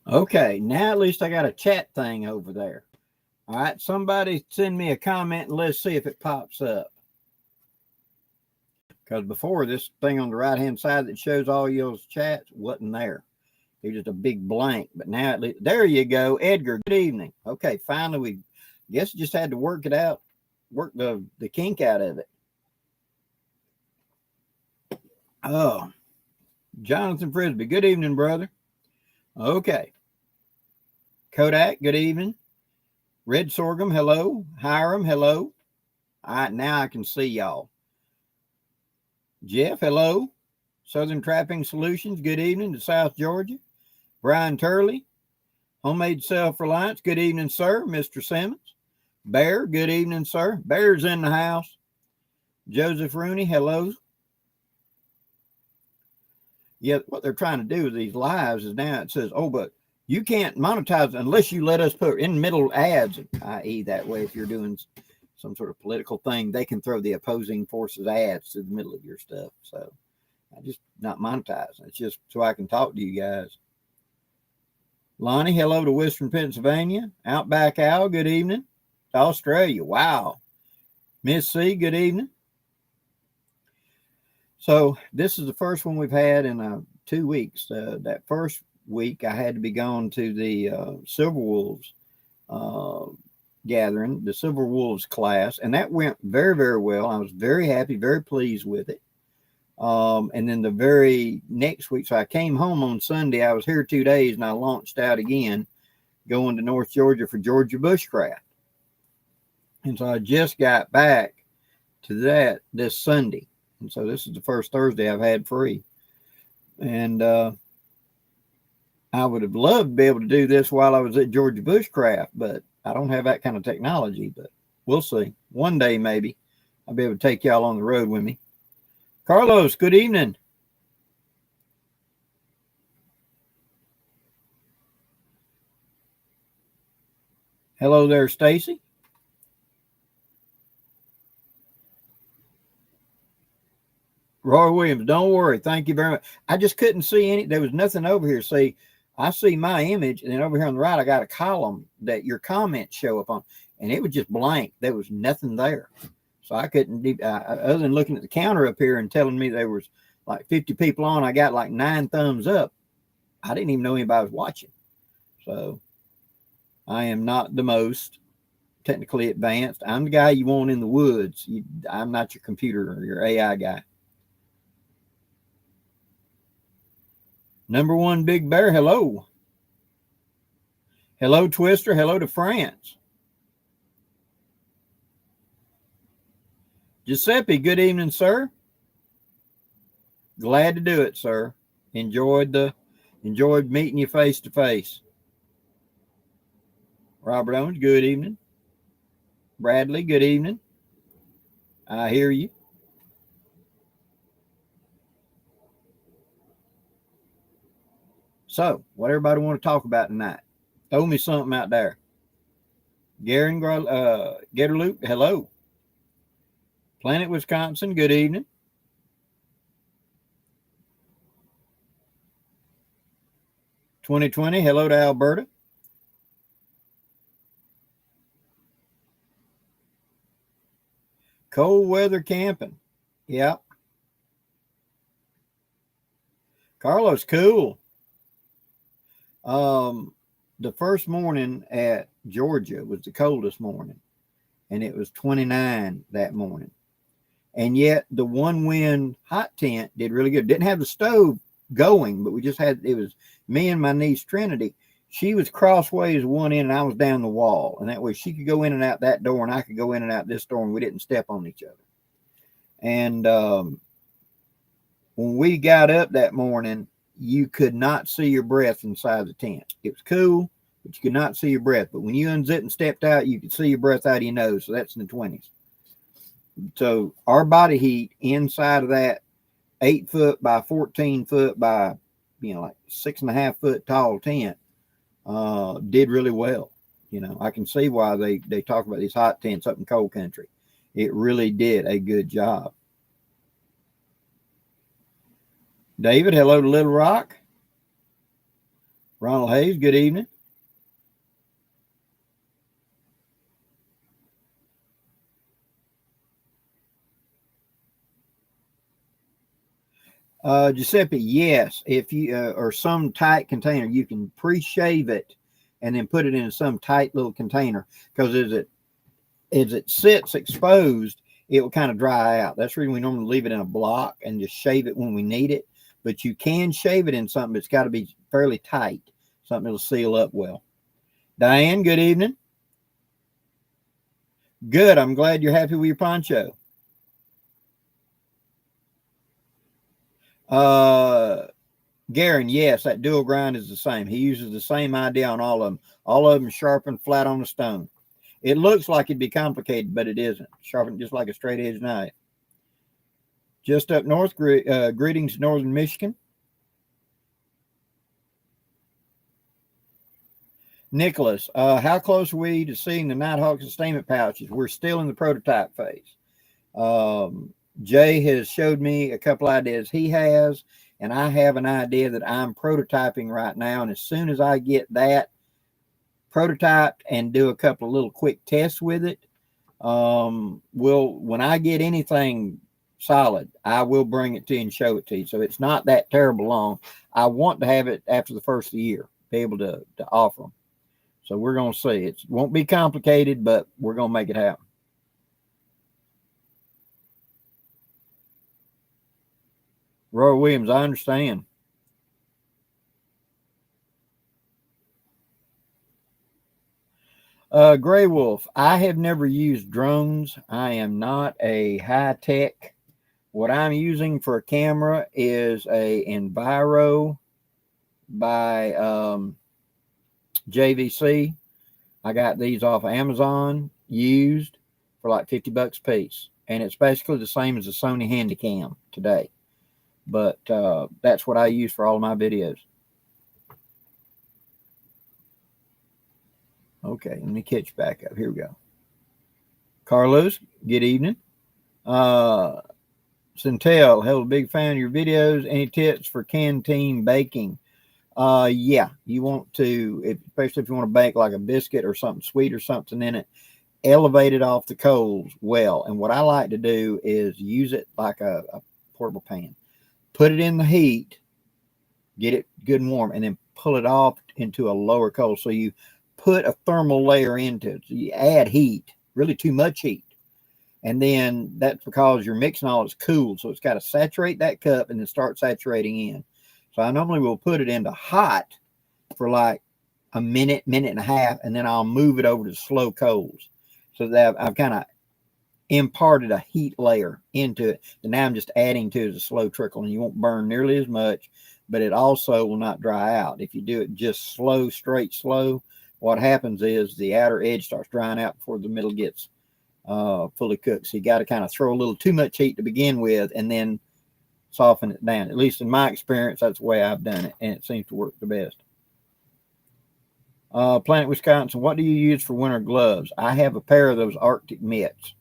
Okay, now at least I got a chat thing over there. All right, somebody send me a comment and let's see if it pops up. Because before, this thing on the right hand side that shows all your chats wasn't there. It was just a big blank. But now, at least, there you go, Edgar. Good evening. Okay, finally, we guess just had to work it out, work the kink out of it. Oh, Jonathan Frisbee. Good evening, brother. Okay, Kodak. Good evening. Red Sorghum. Hello. Hiram. Hello. All right, now I can see y'all. Jeff. Hello. Southern Trapping Solutions. Good evening to South Georgia. Brian Turley. Homemade Self-Reliance. Good evening, sir. Mr. Simmons. Bear. Good evening, sir. Bear's in the house. Joseph Rooney. Hello. Yeah, what they're trying to do with these lives is now it says, oh, but you can't monetize unless you let us put in middle ads, i.e. that way if you're doing some sort of political thing, they can throw the opposing forces ads to the middle of your stuff. So I just not monetizing. It's just so I can talk to you guys. Lonnie, hello to Western Pennsylvania. Outback Al, good evening. To Australia, wow. Miss C, good evening. So this is the first one we've had in 2 weeks. That first week, I had to be gone to the Silver Wolves gathering, the Silver Wolves class, and that went very, very well. I was very happy, very pleased with it. And then the very next week, so I came home on Sunday. I was here 2 days, and I launched out again, going to North Georgia for Georgia Bushcraft. And so I just got back to that this Sunday. And so this is the first Thursday I've had free. And I would have loved to be able to do this while I was at Georgia Bushcraft, but I don't have that kind of technology. But we'll see. One day, maybe, I'll be able to take y'all on the road with me. Carlos, good evening. Hello there, Stacy. Roy Williams, don't worry. Thank you very much. I just couldn't see any. There was nothing over here. See, I see my image, and then over here on the right, I got a column that your comments show up on, and it was just blank. There was nothing there. So I couldn't, other than looking at the counter up here and telling me there was like 50 people on, I got like 9 thumbs up. I didn't even know anybody was watching. So I am not the most technically advanced. I'm the guy you want in the woods. I'm not your computer or your AI guy. Number one, Big Bear, hello. Hello, Twister. Hello to France. Giuseppe, good evening, sir. Glad to do it, sir. Enjoyed meeting you face to face. Robert Owens, good evening. Bradley, good evening. I hear you. So, what everybody want to talk about tonight? Throw me something out there. Garen Getterloop, hello. Planet Wisconsin, good evening. (2020), hello to Alberta. Cold weather camping. Yep. Carlos, cool. The first morning at Georgia was the coldest morning, and it was 29 that morning. And yet the one wind hot tent did really good. Didn't have the stove going, but we just had, it was me and my niece Trinity. She was crossways one end and I was down the wall. And that way she could go in and out that door and I could go in and out this door, and we didn't step on each other. And when we got up that morning, you could not see your breath inside the tent. It was cool, but you could not see your breath. But when you unzipped and stepped out, you could see your breath out of your nose. So that's in the 20s. So our body heat inside of that 8 foot by 14 foot by, like 6.5 foot tall tent did really well. I can see why they talk about these hot tents up in cold country. It really did a good job. David, hello to Little Rock. Ronald Hayes, good evening. Giuseppe, yes. If you or some tight container, you can pre-shave it and then put it in some tight little container, because as it sits exposed, it will kind of dry out. That's the reason we normally leave it in a block and just shave it when we need it. But you can shave it in something, but it's got to be fairly tight, something that'll seal up well. Diane, good evening. Good. I'm glad you're happy with your poncho. Garen, yes, that dual grind is the same. He uses the same idea on all of them. All of them sharpened flat on the stone. It looks like it'd be complicated, but it isn't. Sharpened just like a straight edge knife. Just up north, greetings, Northern Michigan. Nicholas, how close are we to seeing the Nighthawk sustainment pouches? We're still in the prototype phase. Jay has showed me a couple ideas he has, and I have an idea that I'm prototyping right now. And as soon as I get that prototyped and do a couple of little quick tests with it, when I get anything solid, I will bring it to you and show it to you. So it's not that terrible long. I want to have it after the first of the year, be able to offer them. So we're going to see. It won't be complicated, but we're going to make it happen. Roy Williams, I understand. Gray Wolf, I have never used drones. I am not a high tech. What I'm using for a camera is a Enviro by JVC. I got these off of Amazon used for like $50 a piece. And it's basically the same as a Sony Handycam today. But that's what I use for all of my videos. Okay, let me catch back up. Here we go. Carlos, good evening. Centel, hello, big fan of your videos. Any tips for canteen baking? Yeah, you want to, especially if you want to bake like a biscuit or something sweet or something in it, elevate it off the coals well. And what I like to do is use it like a portable pan. Put it in the heat, get it good and warm, and then pull it off into a lower coal. So you put a thermal layer into it. So you add heat, really too much heat. And then that's because your mixing is cool. So it's got to saturate that cup and then start saturating in. So I normally will put it into hot for like a minute, minute and a half, and then I'll move it over to slow coals. So that I've kind of imparted a heat layer into it. And now I'm just adding to it as a slow trickle, and you won't burn nearly as much, but it also will not dry out. If you do it just slow, straight, slow, what happens is the outer edge starts drying out before the middle gets fully cooked. So you got to kind of throw a little too much heat to begin with and then soften it down. At least in my experience, that's the way I've done it, and it seems to work the best. Planet Wisconsin, what do you use for winter gloves? I have a pair of those Arctic mitts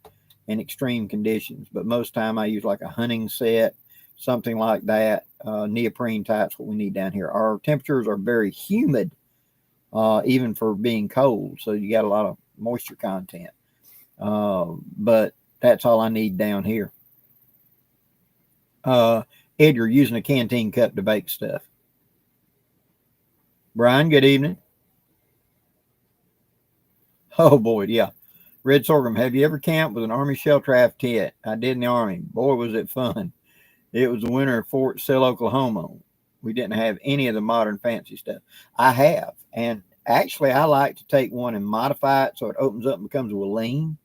in extreme conditions, but most time I use like a hunting set, something like that. Neoprene type's what we need down here. Our temperatures are very humid, even for being cold, so you got a lot of moisture content. But that's all I need down here. Edgar, using a canteen cup to bake stuff. Brian, good evening. Oh boy, yeah. Red Sorghum, have you ever camped with an Army shelter aft tent? I did in the Army. Boy, was it fun. It was the winter of Fort Sill, Oklahoma. We didn't have any of the modern fancy stuff. I have. And actually, I like to take one and modify it so it opens up and becomes a Willeen.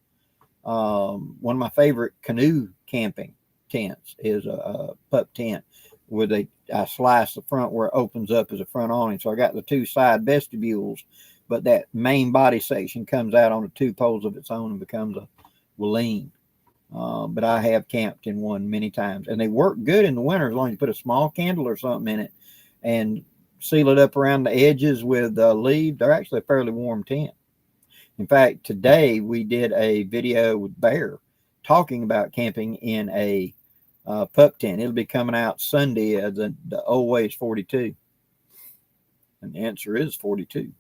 One of my favorite canoe camping tents is a pup tent where I slice the front where it opens up as a front awning. So I got the two side vestibules, but that main body section comes out on the two poles of its own and becomes a Willeen. But I have camped in one many times, and they work good in the winter as long as you put a small candle or something in it and seal it up around the edges with leaves. They're actually a fairly warm tent. In fact, today we did a video with Bear talking about camping in a pup tent. It'll be coming out Sunday, the Always 42. And the answer is 42.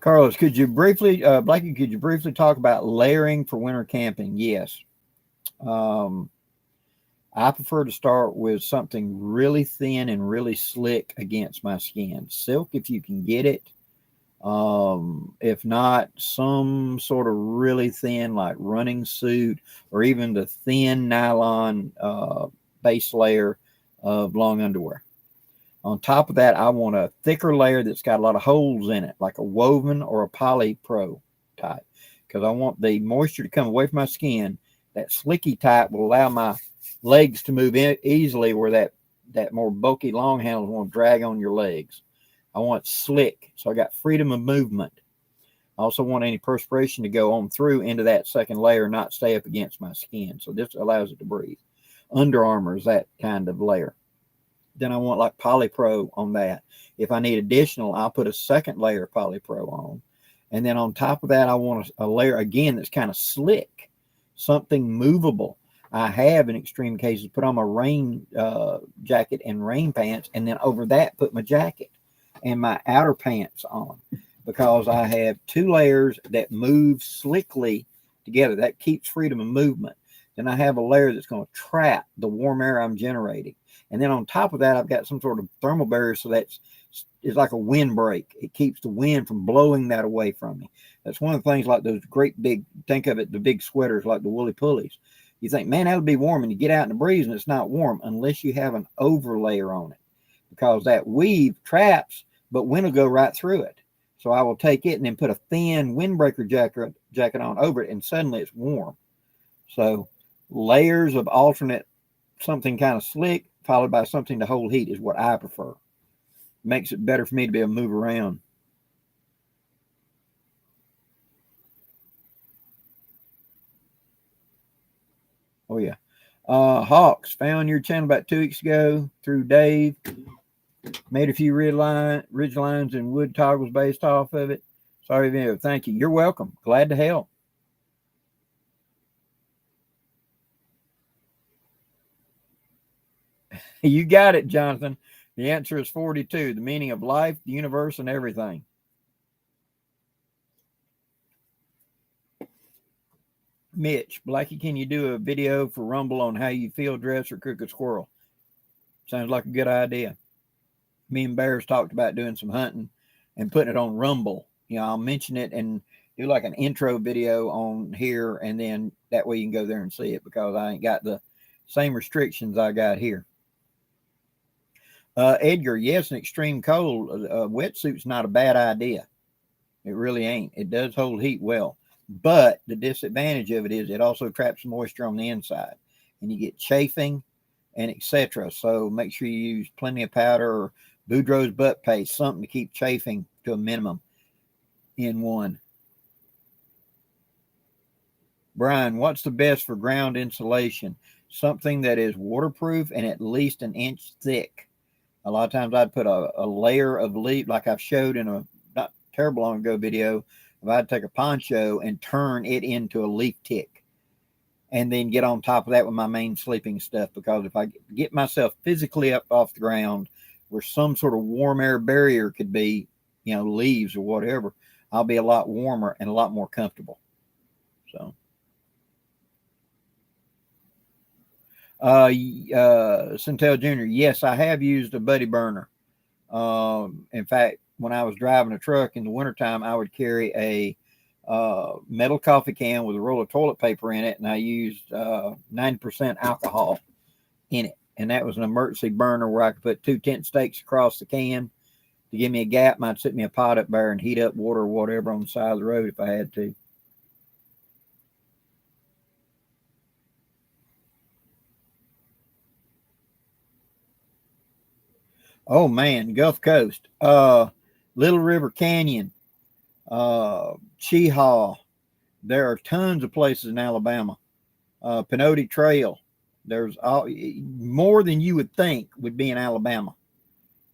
Carlos, could you briefly, Blakey, could you briefly talk about layering for winter camping? Yes. I prefer to start with something really thin and really slick against my skin. Silk, if you can get it. If not, some sort of really thin, like running suit, or even the thin nylon base layer of long underwear. On top of that, I want a thicker layer that's got a lot of holes in it, like a woven or a polypro type, because I want the moisture to come away from my skin. That slicky type will allow my legs to move in easily, where that more bulky long handles won't drag on your legs. I want it slick, so I got freedom of movement. I also want any perspiration to go on through into that second layer, not stay up against my skin. So this allows it to breathe. Under Armour is that kind of layer. Then I want like polypro on that. If I need additional, I'll put a second layer of polypro on. And then on top of that, I want a layer again that's kind of slick, something movable. I have in extreme cases put on my rain jacket and rain pants, and then over that put my jacket and my outer pants on, because I have two layers that move slickly together. That keeps freedom of movement. Then I have a layer that's going to trap the warm air I'm generating. And then on top of that, I've got some sort of thermal barrier, so it's like a windbreak. It keeps the wind from blowing that away from me. That's one of the things, like those great big, think of it, the big sweaters like the woolly pulleys. You think, man, that would be warm, and you get out in the breeze and it's not warm unless you have an overlayer on it, because that weave traps, but wind will go right through it. So I will take it and then put a thin windbreaker jacket on over it, and suddenly it's warm. So layers of alternate, something kind of slick followed by something to hold heat is what I prefer. Makes it better for me to be able to move around. Oh yeah. Hawks, found your channel about 2 weeks ago through Dave. Made a few ridge lines and wood toggles based off of it. Sorry, video. Thank you. You're welcome. Glad to help. You got it, Jonathan. The answer is 42. The meaning of life, the universe, and everything. Mitch, Blackie, can you do a video for Rumble on how you field dress or cook a squirrel? Sounds like a good idea. Me and Bears talked about doing some hunting and putting it on Rumble. You know, I'll mention it and do like an intro video on here, and then that way you can go there and see it, because I ain't got the same restrictions I got here. Edgar, yes, in extreme cold, a wetsuit's not a bad idea. It really ain't. It does hold heat well. But the disadvantage of it is it also traps moisture on the inside, and you get chafing and etc. So make sure you use plenty of powder or Boudreaux's butt paste, something to keep chafing to a minimum in one. Brian, what's the best for ground insulation? Something that is waterproof and at least an inch thick. A lot of times I'd put a layer of leaf, like I've showed in a not terrible long ago video. If I'd take a poncho and turn it into a leaf tick, and then get on top of that with my main sleeping stuff, because if I get myself physically up off the ground where some sort of warm air barrier could be, you know, leaves or whatever, I'll be a lot warmer and a lot more comfortable. So, Centel Jr., yes, I have used a buddy burner. In fact, when I was driving a truck in the wintertime, I would carry a metal coffee can with a roll of toilet paper in it, and I used 90% alcohol in it. And that was an emergency burner where I could put 2 tent stakes across the can to give me a gap, and I'd sit me a pot up there and heat up water or whatever on the side of the road if I had to. Oh man, Gulf Coast, Little River Canyon, Cheehaw. There are tons of places in Alabama. Pinoti Trail. There's more than you would think would be in Alabama.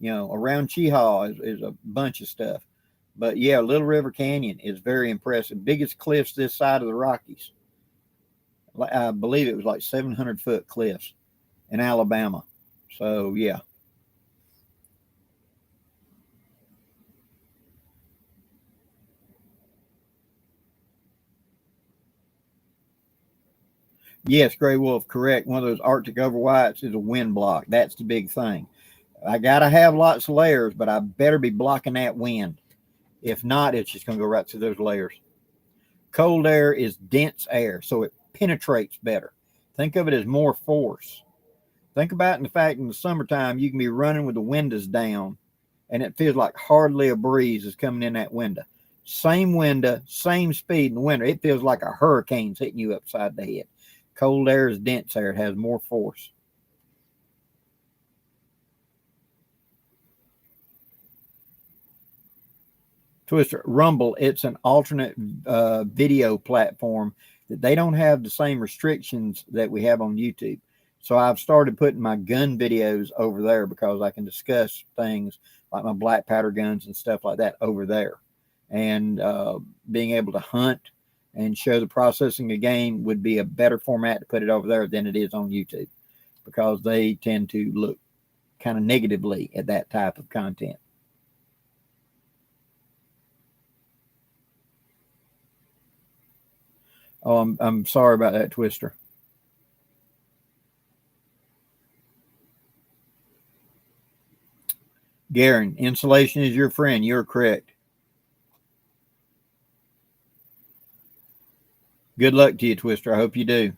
You know, around Cheehaw is a bunch of stuff. But yeah, Little River Canyon is very impressive. Biggest cliffs this side of the Rockies. I believe it was like 700-foot cliffs in Alabama. So yeah. Yes, gray wolf, correct. One of those Arctic overwhites is a wind block. That's the big thing. I gotta have lots of layers, but I better be blocking that wind. If not, it's just gonna go right through those layers. Cold air is dense air, so it penetrates better. Think of it as more force. Think about in the fact in the summertime you can be running with the windows down, and it feels like hardly a breeze is coming in that window. Same window, same speed in the winter. It feels like a hurricane's hitting you upside the head. Cold air is dense air. It has more force. Twister, Rumble, it's an alternate video platform that they don't have the same restrictions that we have on YouTube. So I've started putting my gun videos over there because I can discuss things like my black powder guns and stuff like that over there. And being able to hunt and show the processing of game would be a better format to put it over there than it is on YouTube because they tend to look kind of negatively at that type of content. Oh, I'm sorry about that, Twister. Garen, insulation is your friend. You're correct. Good luck to you, Twister. I hope you do.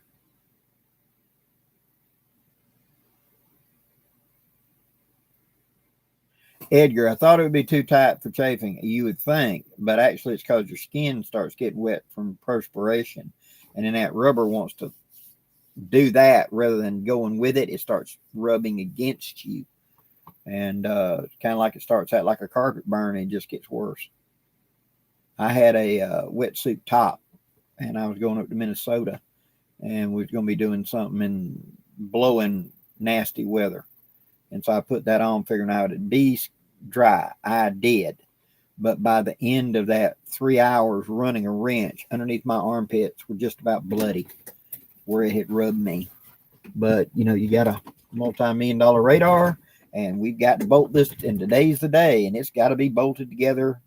Edgar, I thought it would be too tight for chafing. You would think, but actually it's because your skin starts getting wet from perspiration. And then that rubber wants to do that rather than going with it. It starts rubbing against you. And it's kind of like it starts out like a carpet burn and it just gets worse. I had a wetsuit top and I was going up to Minnesota and we was going to be doing something in blowing nasty weather. And so I put that on, figuring out it'd be dry. I did. But by the end of that 3 hours running a wrench underneath my armpits were just about bloody where it had rubbed me. But, you know, you got a multi-million-dollar radar, and we've got to bolt this, and today's the day, and it's got to be bolted together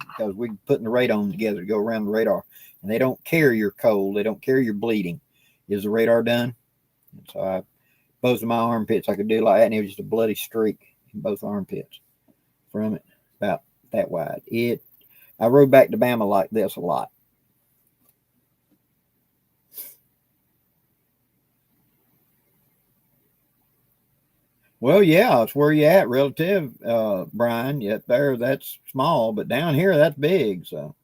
because we're putting the radome together to go around the radar. And they don't care you're cold. They don't care you're bleeding. Is the radar done? And so both of my armpits, I could do like that, and it was just a bloody streak in both armpits from it, about that wide. I rode back to Bama like this a lot. Well, yeah, it's where you at, relative, Brian. Yet there, that's small, but down here, that's big. So,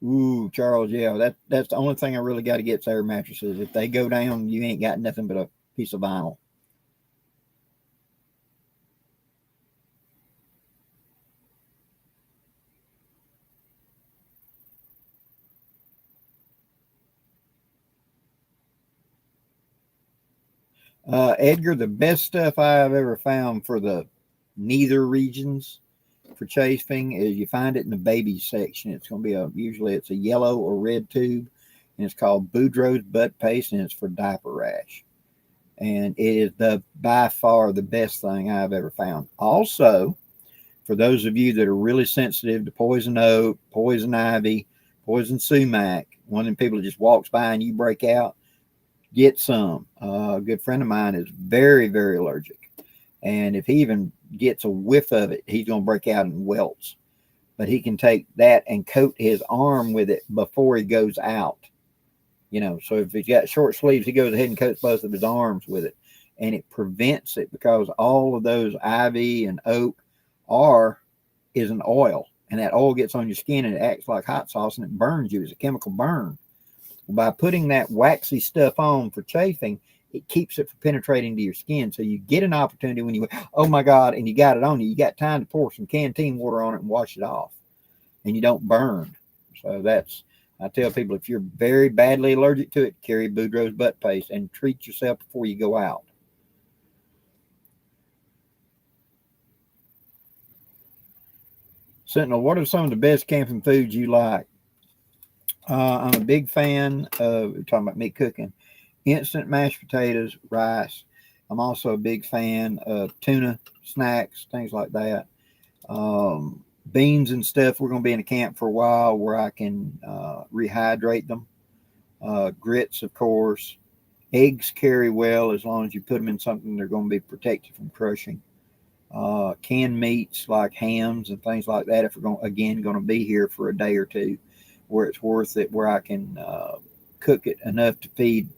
ooh, Charles, yeah, that's the only thing I really got to get is air mattresses. If they go down, you ain't got nothing but a piece of vinyl. Edgar, the best stuff I've ever found for the neither regions for chafing is you find it in the baby section. It's going to be usually it's a yellow or red tube, and it's called Boudreaux's butt paste, and it's for diaper rash. And it is the by far the best thing I've ever found. Also, for those of you that are really sensitive to poison oak, poison ivy, poison sumac, one of them people that just walks by and you break out, get some. A good friend of mine is very, very allergic. And if he even gets a whiff of it, he's going to break out in welts. But he can take that and coat his arm with it before he goes out. You know, so if he's got short sleeves, he goes ahead and coats both of his arms with it. And it prevents it because all of those ivy and oak is an oil. And that oil gets on your skin and it acts like hot sauce and it burns you. It's a chemical burn. By putting that waxy stuff on for chafing, it keeps it from penetrating to your skin. So you get an opportunity when you, oh my God, and you got it on you, you got time to pour some canteen water on it and wash it off. And you don't burn. So I tell people if you're very badly allergic to it, carry Boudreaux's butt paste and treat yourself before you go out. Sentinel, what are some of the best camping foods you like? I'm a big fan of, we're talking about me cooking, instant mashed potatoes, rice. I'm also a big fan of tuna snacks, things like that. Beans and stuff. We're going to be in a camp for a while where I can rehydrate them. Grits, of course. Eggs carry well as long as you put them in something they're going to be protected from crushing. Canned meats like hams and things like that. If we're going to be here for a day or two, where it's worth it, where I can cook it enough to feed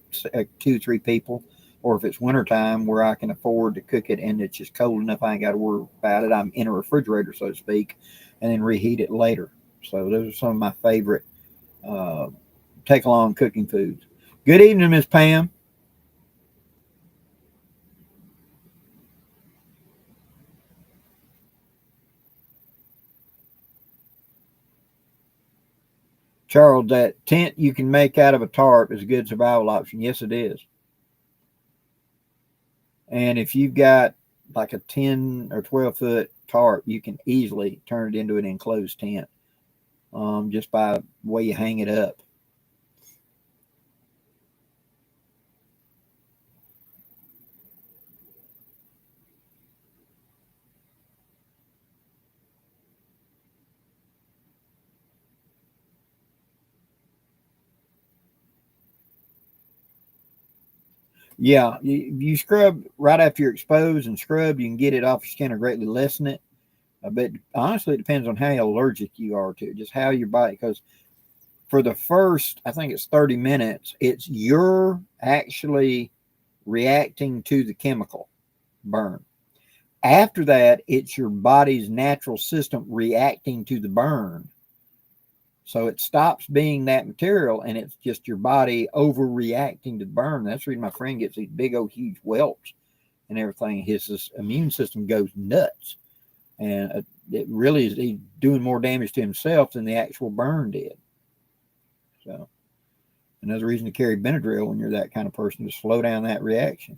2, 3 people, or if it's wintertime where I can afford to cook it and it's just cold enough I ain't got to worry about it. I'm in a refrigerator, so to speak, and then reheat it later. So those are some of my favorite take along cooking foods. Good evening, Miss Pam. Charles, that tent you can make out of a tarp is a good survival option. Yes, it is. And if you've got like a 10 or 12-foot tarp, you can easily turn it into an enclosed tent just by the way you hang it up. Yeah, you scrub right after you're exposed and scrub, you can get it off your skin or greatly lessen it. But honestly, it depends on how allergic you are to it, just how your body, because for the first, I think it's 30 minutes, it's you're actually reacting to the chemical burn. After that, it's your body's natural system reacting to the burn. So it stops being that material and it's just your body overreacting to the burn. That's the reason my friend gets these big old huge welts and everything. His immune system goes nuts. And it really is, he's doing more damage to himself than the actual burn did. So another reason to carry Benadryl when you're that kind of person, to slow down that reaction.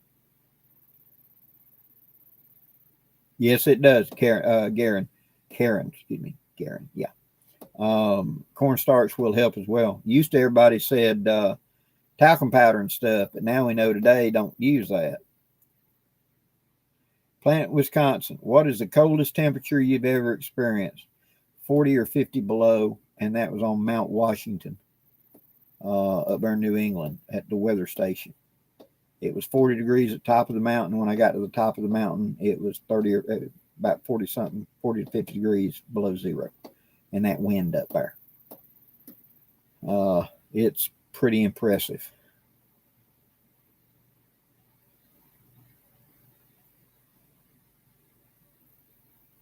Yes, it does. Karen, excuse me, Karen. Yeah. Cornstarch will help as well. Used to everybody said talcum powder and stuff, but now we know today don't use that. Planet Wisconsin. What is the coldest temperature you've ever experienced? 40 or 50 below, and that was on Mount Washington, up there in New England at the weather station. It was 40 degrees at the top of the mountain. When I got to the top of the mountain, it was 30 or about 40 something, 40 to 50 degrees below zero. And that wind up there. It's pretty impressive.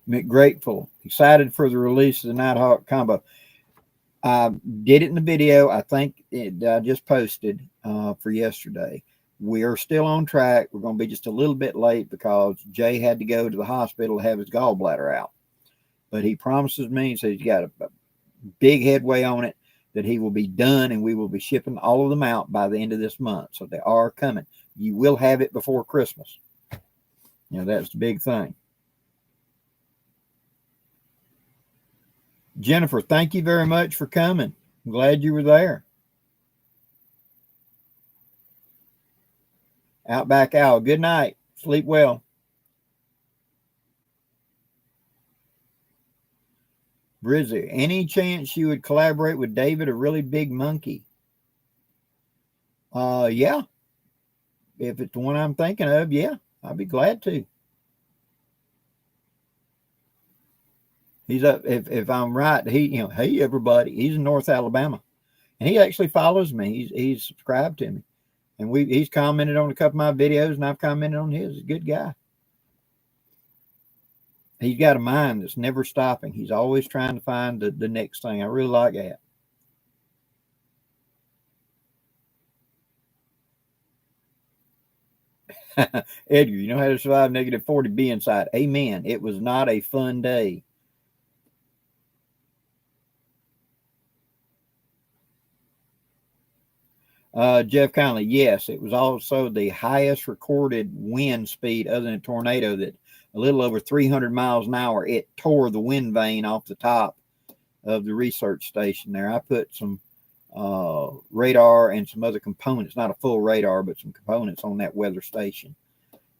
McGrateful, excited for the release of the Nighthawk combo. I did it in the video. I think I just posted for yesterday. We are still on track. We're going to be just a little bit late because Jay had to go to the hospital to have his gallbladder out. But he promises me, he says he's got a big headway on it, that he will be done and we will be shipping all of them out by the end of this month. So they are coming. You will have it before Christmas. That's the big thing. Jennifer, thank you very much for coming. I'm glad you were there. Outback Owl, good night. Sleep well. Brizzy, any chance you would collaborate with David, a really big monkey? Yeah. If it's the one I'm thinking of, yeah, I'd be glad to. He's up. If I'm right, hey everybody, he's in North Alabama, and he actually follows me. He's subscribed to me, and he's commented on a couple of my videos, and I've commented on his. He's a good guy. He's got a mind that's never stopping. He's always trying to find the next thing. I really like that. Edgar, you know how to survive negative 40 B inside. Amen. It was not a fun day. Jeff Conley, yes, it was also the highest recorded wind speed other than a tornado, that a little over 300 miles an hour. It tore the wind vane off the top of the research station there. I put some radar and some other components, not a full radar, but some components on that weather station.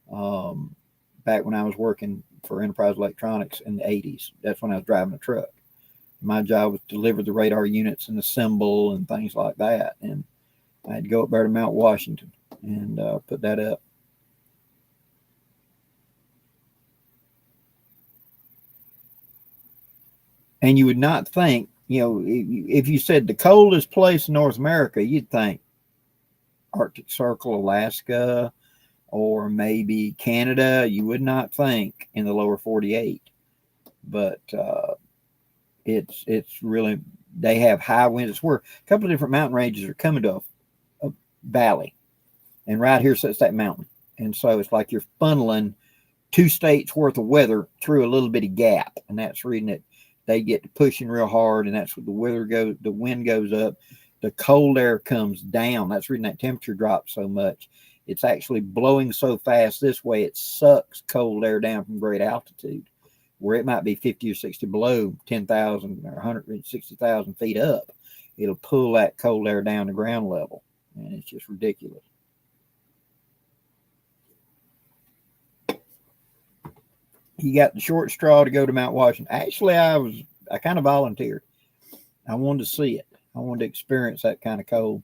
Back when I was working for Enterprise Electronics in the 80s, that's when I was driving a truck. My job was to deliver the radar units and assemble and things like that. And I had to go up there to Mount Washington and put that up. And you would not think, if you said the coldest place in North America, you'd think Arctic Circle, Alaska, or maybe Canada. You would not think in the lower 48. But it's really, they have high winds. It's where a couple of different mountain ranges are coming to a valley. And right here sits that mountain. And so it's like you're funneling 2 states worth of weather through a little bitty gap. And that's reading it. They get pushing real hard, and that's what the wind goes up. The cold air comes down. That's reason that temperature drops so much. It's actually blowing so fast this way, it sucks cold air down from great altitude, where it might be 50 or 60 below 10,000 or 160,000 feet up. It'll pull that cold air down to ground level, and it's just ridiculous. You got the short straw to go to Mount Washington. Actually, I kind of volunteered. I wanted to see it. I wanted to experience that kind of cold.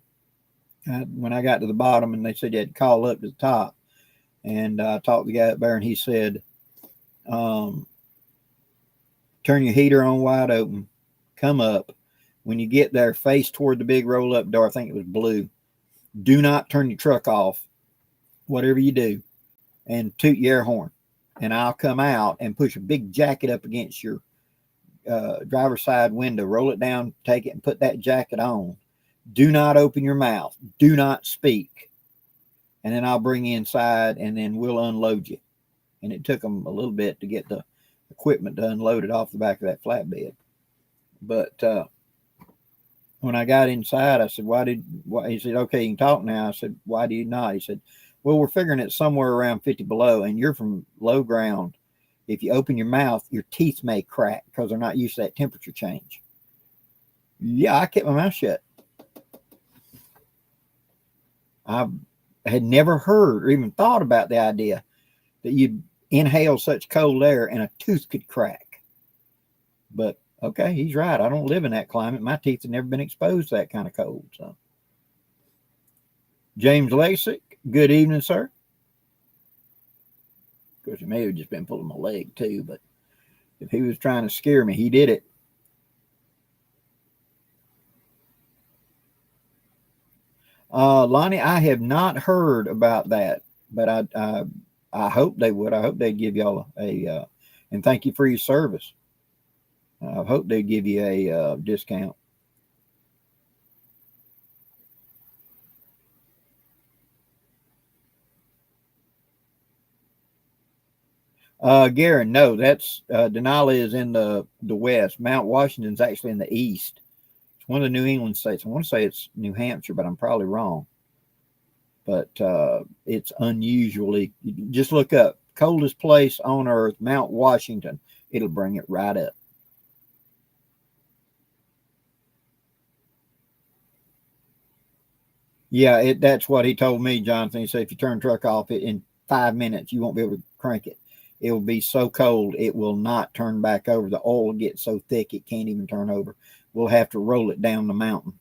When I got to the bottom and they said you had to call up to the top, and I talked to the guy up there, and he said, turn your heater on wide open, come up. When you get there, face toward the big roll-up door. I think it was blue. Do not turn your truck off, whatever you do, and toot your air horn. And I'll come out and push a big jacket up against your driver's side window, roll it down, take it, and put that jacket on. Do not open your mouth. Do not speak. And then I'll bring you inside, and then we'll unload you. And it took them a little bit to get the equipment to unload it off the back of that flatbed. But when I got inside, I said, he said, okay, you can talk now. I said, why do you not? He said, well, we're figuring it's somewhere around 50 below, and you're from low ground. If you open your mouth, your teeth may crack because they're not used to that temperature change. Yeah, I kept my mouth shut. I had never heard or even thought about the idea that you'd inhale such cold air and a tooth could crack. But, okay, he's right. I don't live in that climate. My teeth have never been exposed to that kind of cold. So, James Lasick, good evening, sir. Of course, he may have just been pulling my leg too, but if he was trying to scare me, he did it. Lonnie, I have not heard about that, but I hope they would. I hope they'd give y'all a and thank you for your service. I hope they'd give you a discount. Garen, no, that's Denali is in the west. Mount Washington's actually in the east. It's one of the New England states. I want to say it's New Hampshire, but I'm probably wrong. But it's unusually, just look up coldest place on earth, Mount Washington. It'll bring it right up. Yeah, that's what he told me, Jonathan. He said if you turn the truck off in 5 minutes, you won't be able to crank it. It will be so cold, it will not turn back over. The oil will get so thick, it can't even turn over. We'll have to roll it down the mountain.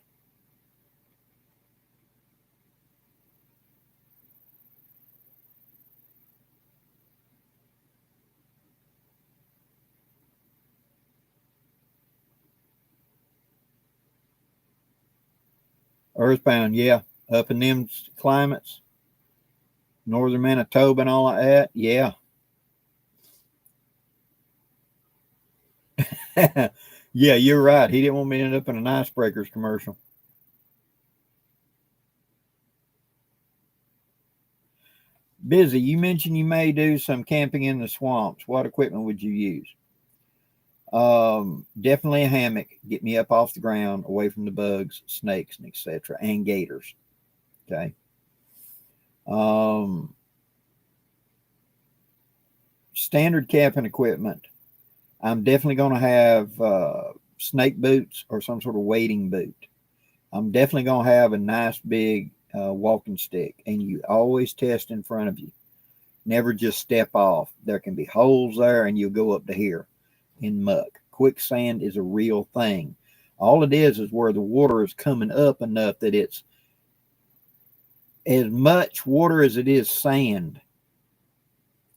Earthbound, yeah. Up in them climates, northern Manitoba and all like that, yeah. Yeah, you're right. He didn't want me to end up in an Icebreakers commercial. Busy, you mentioned you may do some camping in the swamps. What equipment would you use? Definitely a hammock. Get me up off the ground, away from the bugs, snakes, and etc., and gators. Okay. Standard camping equipment. I'm definitely going to have snake boots or some sort of wading boot. I'm definitely going to have a nice big walking stick, and you always test in front of you. Never just step off. There can be holes there, and you'll go up to here in muck. Quicksand is a real thing. All it is where the water is coming up enough that it's as much water as it is sand.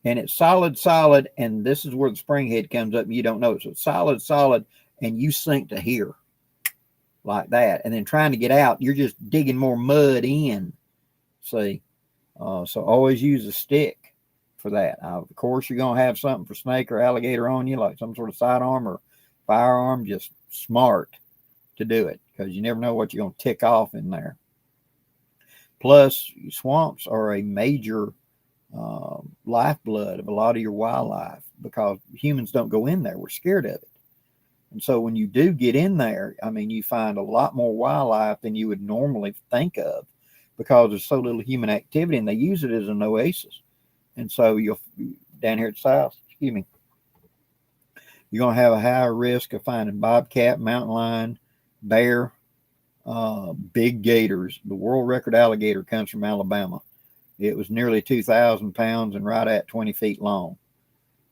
And it's solid, and this is where the spring head comes up, and you don't know it. So it's solid, and you sink to here like that. And then trying to get out, you're just digging more mud in. See? So always use a stick for that. Of course, you're going to have something for snake or alligator on you, like some sort of sidearm or firearm. Just smart to do it, because you never know what you're going to tick off in there. Plus, swamps are a major lifeblood of a lot of your wildlife, because humans don't go in there. We're scared of it. And so when you do get in there, I mean, you find a lot more wildlife than you would normally think of, because there's so little human activity, and they use it as an oasis. And so you'll, down here at the south, excuse me, you're going to have a higher risk of finding bobcat, mountain lion, bear, big gators. The world record alligator comes from Alabama. It was nearly 2,000 pounds and right at 20 feet long,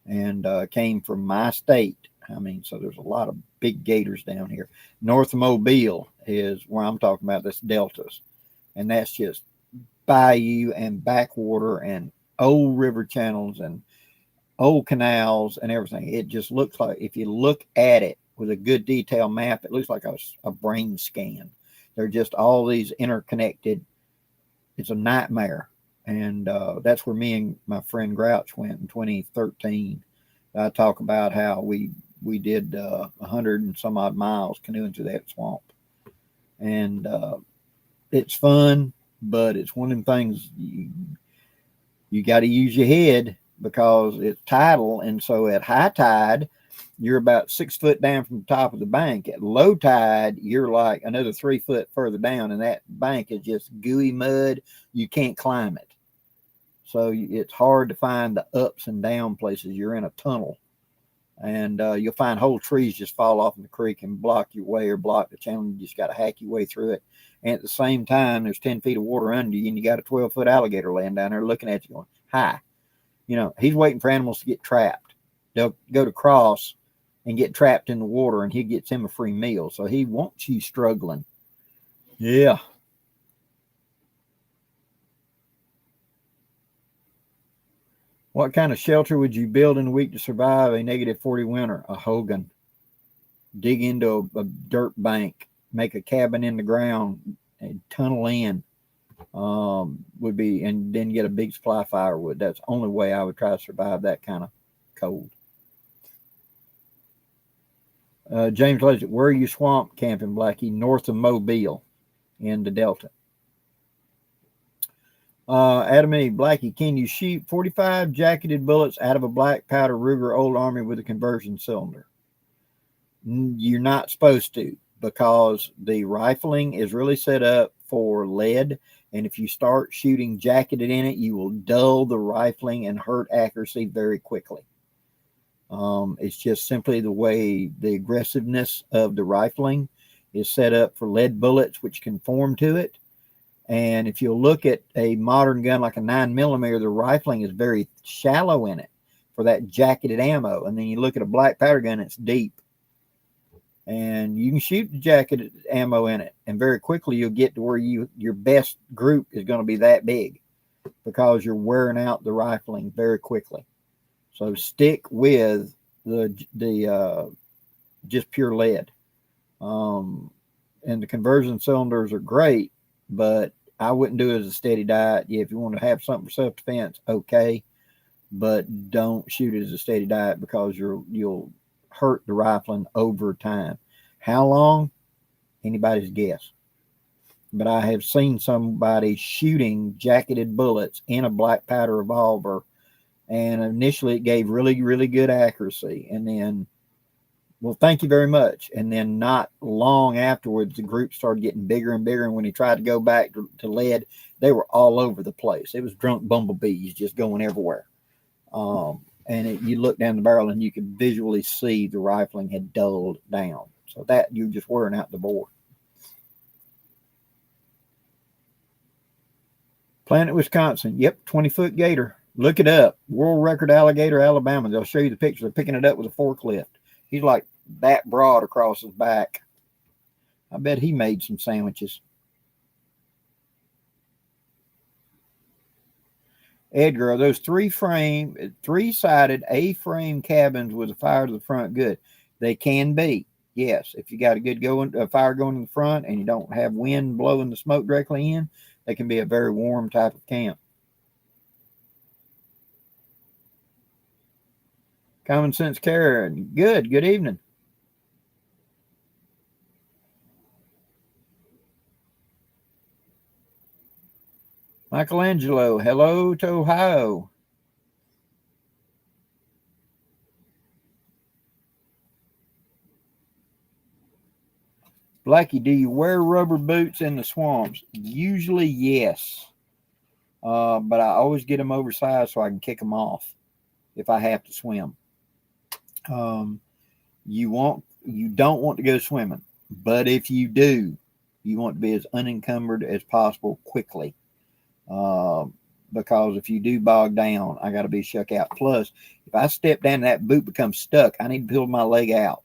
and came from my state. I mean, so there's a lot of big gators down here. North of Mobile is where I'm talking about. This deltas, and that's just bayou and backwater and old river channels and old canals and everything. It just looks like, if you look at it with a good detailed map, it looks like a brain scan. They're just all these interconnected. It's a nightmare. And that's where me and my friend Grouch went in 2013. I talk about how we did 100 and some odd miles canoeing through that swamp. And it's fun, but it's one of them things you got to use your head, because it's tidal. And so at high tide, you're about 6 foot down from the top of the bank. At low tide, you're like another 3 foot further down, and that bank is just gooey mud. You can't climb it. So it's hard to find the ups and down places. You're in a tunnel, and you'll find whole trees just fall off in the creek and block your way or block the channel. You just got to hack your way through it. And at the same time, there's 10 feet of water under you, and you got a 12-foot alligator laying down there looking at you going, hi. You know, he's waiting for animals to get trapped. They'll go to cross and get trapped in the water, and he gets him a free meal. So he wants you struggling. Yeah. What kind of shelter would you build in a week to survive a -40 winter? A hogan. Dig into a dirt bank. Make a cabin in the ground and tunnel in. Would be, and then get a big supply of firewood. That's the only way I would try to survive that kind of cold. James Legend, where are you swamp camping, Blackie? North of Mobile in the Delta. Adam E. Blackie, can you shoot 45 jacketed bullets out of a black powder Ruger Old Army with a conversion cylinder? You're not supposed to, because the rifling is really set up for lead. And if you start shooting jacketed in it, you will dull the rifling and hurt accuracy very quickly. It's just simply the way the aggressiveness of the rifling is set up for lead bullets, which conform to it. And if you look at a modern gun like a 9mm, the rifling is very shallow in it for that jacketed ammo. And then you look at a black powder gun, it's deep. And you can shoot the jacketed ammo in it, and very quickly you'll get to where your best group is going to be that big, because you're wearing out the rifling very quickly. So stick with the just pure lead. And the conversion cylinders are great, but I wouldn't do it as a steady diet. Yeah, if you want to have something for self-defense, okay, but don't shoot it as a steady diet, because you'll hurt the rifling over time. How long? Anybody's guess. But I have seen somebody shooting jacketed bullets in a black powder revolver, and initially it gave really, really good accuracy. And then, well, thank you very much. And then not long afterwards, the group started getting bigger and bigger. And when he tried to go back to lead, they were all over the place. It was drunk bumblebees just going everywhere. And you look down the barrel and you could visually see the rifling had dulled down. So that you're just wearing out the bore. Planet, Wisconsin. Yep, 20-foot gator. Look it up. World record alligator, Alabama. They'll show you the picture. They're picking it up with a forklift. He's like that broad across his back. I bet he made some sandwiches. Edgar, are those three-sided A-frame cabins with a fire to the front good? They can be, yes. If you got a good fire going in the front and you don't have wind blowing the smoke directly in, they can be a very warm type of camp. Common Sense Karen, good evening. Michelangelo, hello to Ohio. Blackie, do you wear rubber boots in the swamps? Usually, yes. But I always get them oversized so I can kick them off if I have to swim. You don't want to go swimming, but if you do, you want to be as unencumbered as possible quickly. Because if you do bog down, I got to be shook out. Plus, if I step down and that boot becomes stuck, I need to pull my leg out.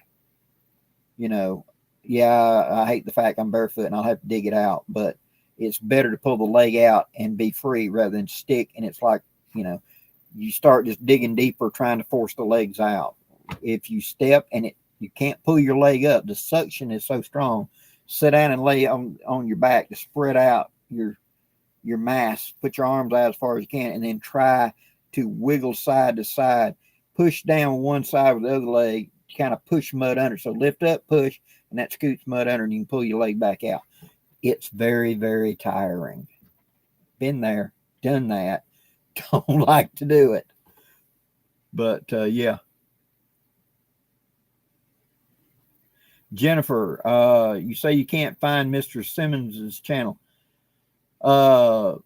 Yeah, I hate the fact I'm barefoot and I'll have to dig it out, but it's better to pull the leg out and be free rather than stick. And it's like, you start just digging deeper, trying to force the legs out. If you step and you can't pull your leg up, the suction is so strong. Sit down and lay on your back to spread out your mass. Put your arms out as far as you can, and then try to wiggle side to side. Push down one side with the other leg, kind of push mud under. So lift up, push, and that scoots mud under, and you can pull your leg back out. It's very, very tiring. Been there, done that. Don't like to do it. But, yeah. Jennifer, you say you can't find Mr. Simmons' channel. Carlos,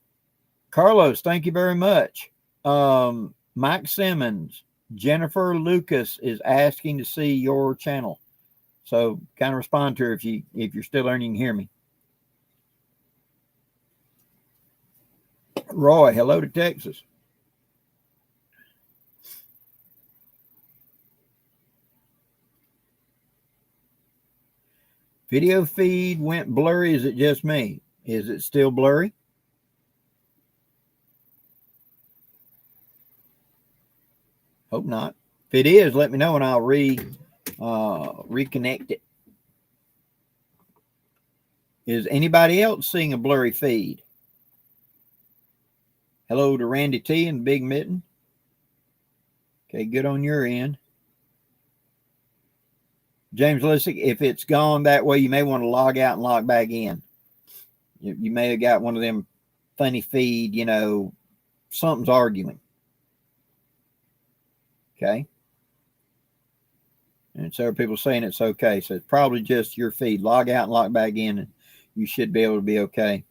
thank you very much. Mike Simmons, Jennifer Lucas is asking to see your channel. So kind of respond to her if you're still there and you can hear me. Roy, hello to Texas. Video feed went blurry. Is it just me? Is it still blurry? Hope not. If it is, let me know and I'll reconnect it. Is anybody else seeing a blurry feed? Hello to Randy T and Big Mitten. Okay, good on your end. James Lissick, if it's gone that way, you may want to log out and log back in. You may have got one of them funny feed, something's arguing. Okay. And several people saying it's okay. So it's probably just your feed. Log out and log back in, and you should be able to be okay.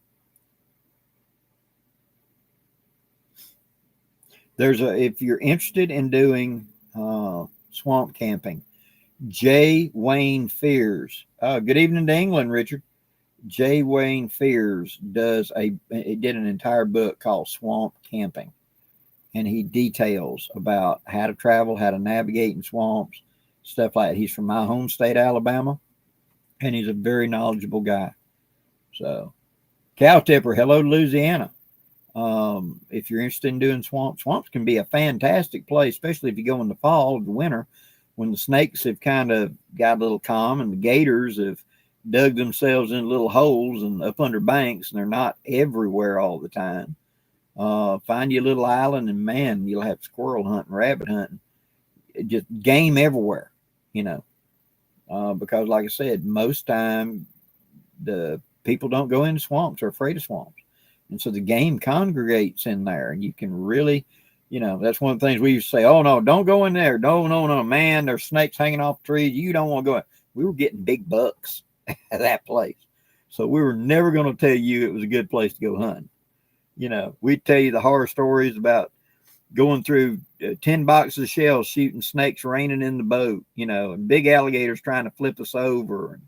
If you're interested in doing swamp camping, J. Wayne Fears. Good evening to England, Richard. J. Wayne Fears did an entire book called Swamp Camping. And he details about how to travel, how to navigate in swamps, stuff like that. He's from my home state, Alabama, and he's a very knowledgeable guy. So, Cow Tipper, hello to Louisiana. If you're interested in doing swamps can be a fantastic place, especially if you go in the fall or the winter when the snakes have kind of got a little calm and the gators have dug themselves in little holes and up under banks, and they're not everywhere all the time. Find you a little island, and man, you'll have squirrel hunting, rabbit hunting, just game everywhere, because like I said, most time the people don't go into swamps, are afraid of swamps. And so the game congregates in there, and you can really, that's one of the things we used to say, oh no, don't go in there. No, man, there's snakes hanging off trees. You don't want to go in. We were getting big bucks at that place. So we were never going to tell you it was a good place to go hunting. We'd tell you the horror stories about going through 10 boxes of shells, shooting snakes raining in the boat, and big alligators trying to flip us over.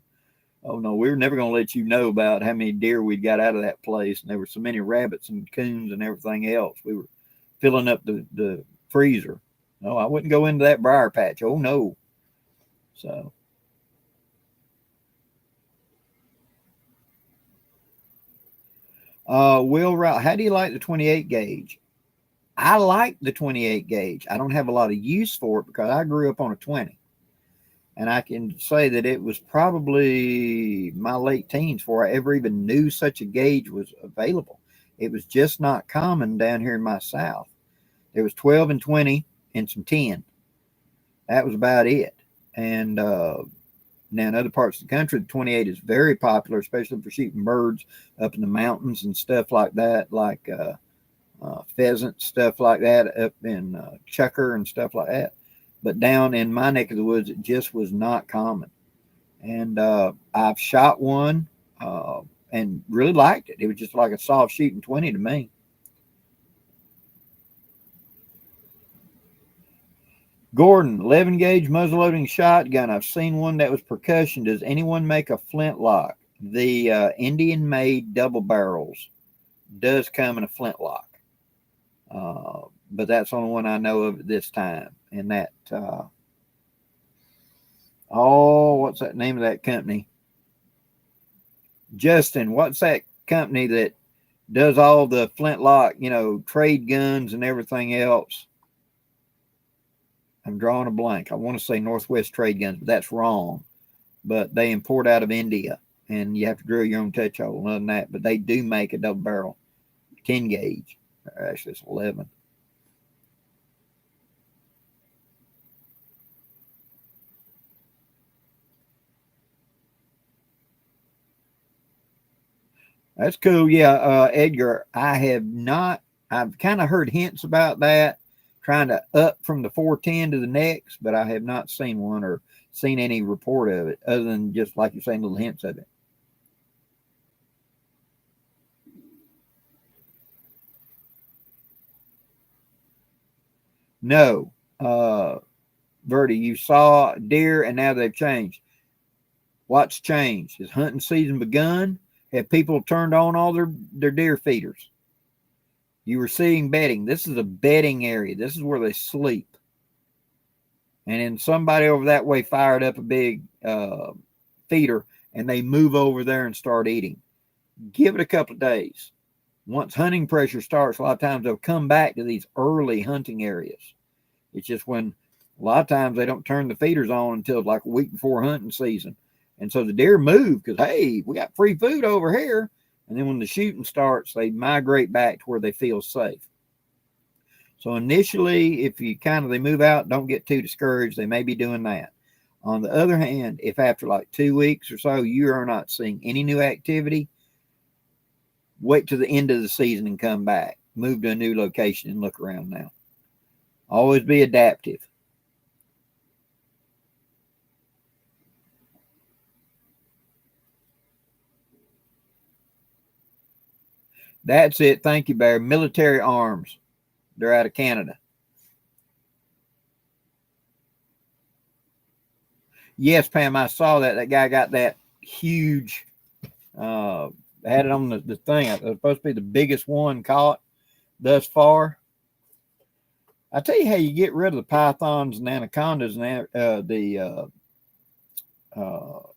Oh no, we were never going to let you know about how many deer we got out of that place, and there were so many rabbits and coons and everything else. We were filling up the freezer. No, I wouldn't go into that briar patch. Oh no. So Will Route, how do you like the 28 gauge? I like the 28 gauge. I don't have a lot of use for it because I grew up on a 20. And I can say that it was probably my late teens before I ever even knew such a gauge was available. It was just not common down here in my South. There was 12 and 20 and some 10. That was about it. And now in other parts of the country, the 28 is very popular, especially for shooting birds up in the mountains and stuff like that, like pheasant, stuff like that, up in chucker and stuff like that. But down in my neck of the woods, it just was not common. And I've shot one and really liked it. It was just like a soft shooting 20 to me. Gordon, 11 gauge muzzleloading shotgun. I've seen one that was percussion. Does anyone make a flintlock? The Indian made double barrels does come in a flintlock. But that's the only one I know of at this time. And that, what's that name of that company? Justin, what's that company that does all the flintlock, trade guns and everything else? I'm drawing a blank. I want to say Northwest Trade Guns, but that's wrong. But they import out of India, and you have to drill your own touch hole. Other than that, but they do make a double barrel 10 gauge. Actually, it's 11. That's cool. Yeah, Edgar, I've kind of heard hints about that, trying to up from the 410 to the next, but I have not seen one or seen any report of it other than just like you're saying, little hints of it. No, Verdi, you saw deer and now they've changed. What's changed? Has hunting season begun? Have people turned on all their deer feeders? You were seeing bedding. This is a bedding area. This is where they sleep. And then somebody over that way fired up a big feeder and they move over there and start eating. Give it a couple of days. Once hunting pressure starts, a lot of times they'll come back to these early hunting areas. It's just when a lot of times they don't turn the feeders on until like a week before hunting season. And so the deer move because, hey, we got free food over here. And then when the shooting starts, they migrate back to where they feel safe. So initially, if they move out, don't get too discouraged. They may be doing that. On the other hand, if after like 2 weeks or so, you are not seeing any new activity, wait till the end of the season and come back. Move to a new location and look around now. Always be adaptive. That's it. Thank you, Bear. Military Arms. They're out of Canada. Yes, Pam, I saw that. That guy got that huge, had it on the thing. It was supposed to be the biggest one caught thus far. I tell you how you get rid of the pythons and anacondas and the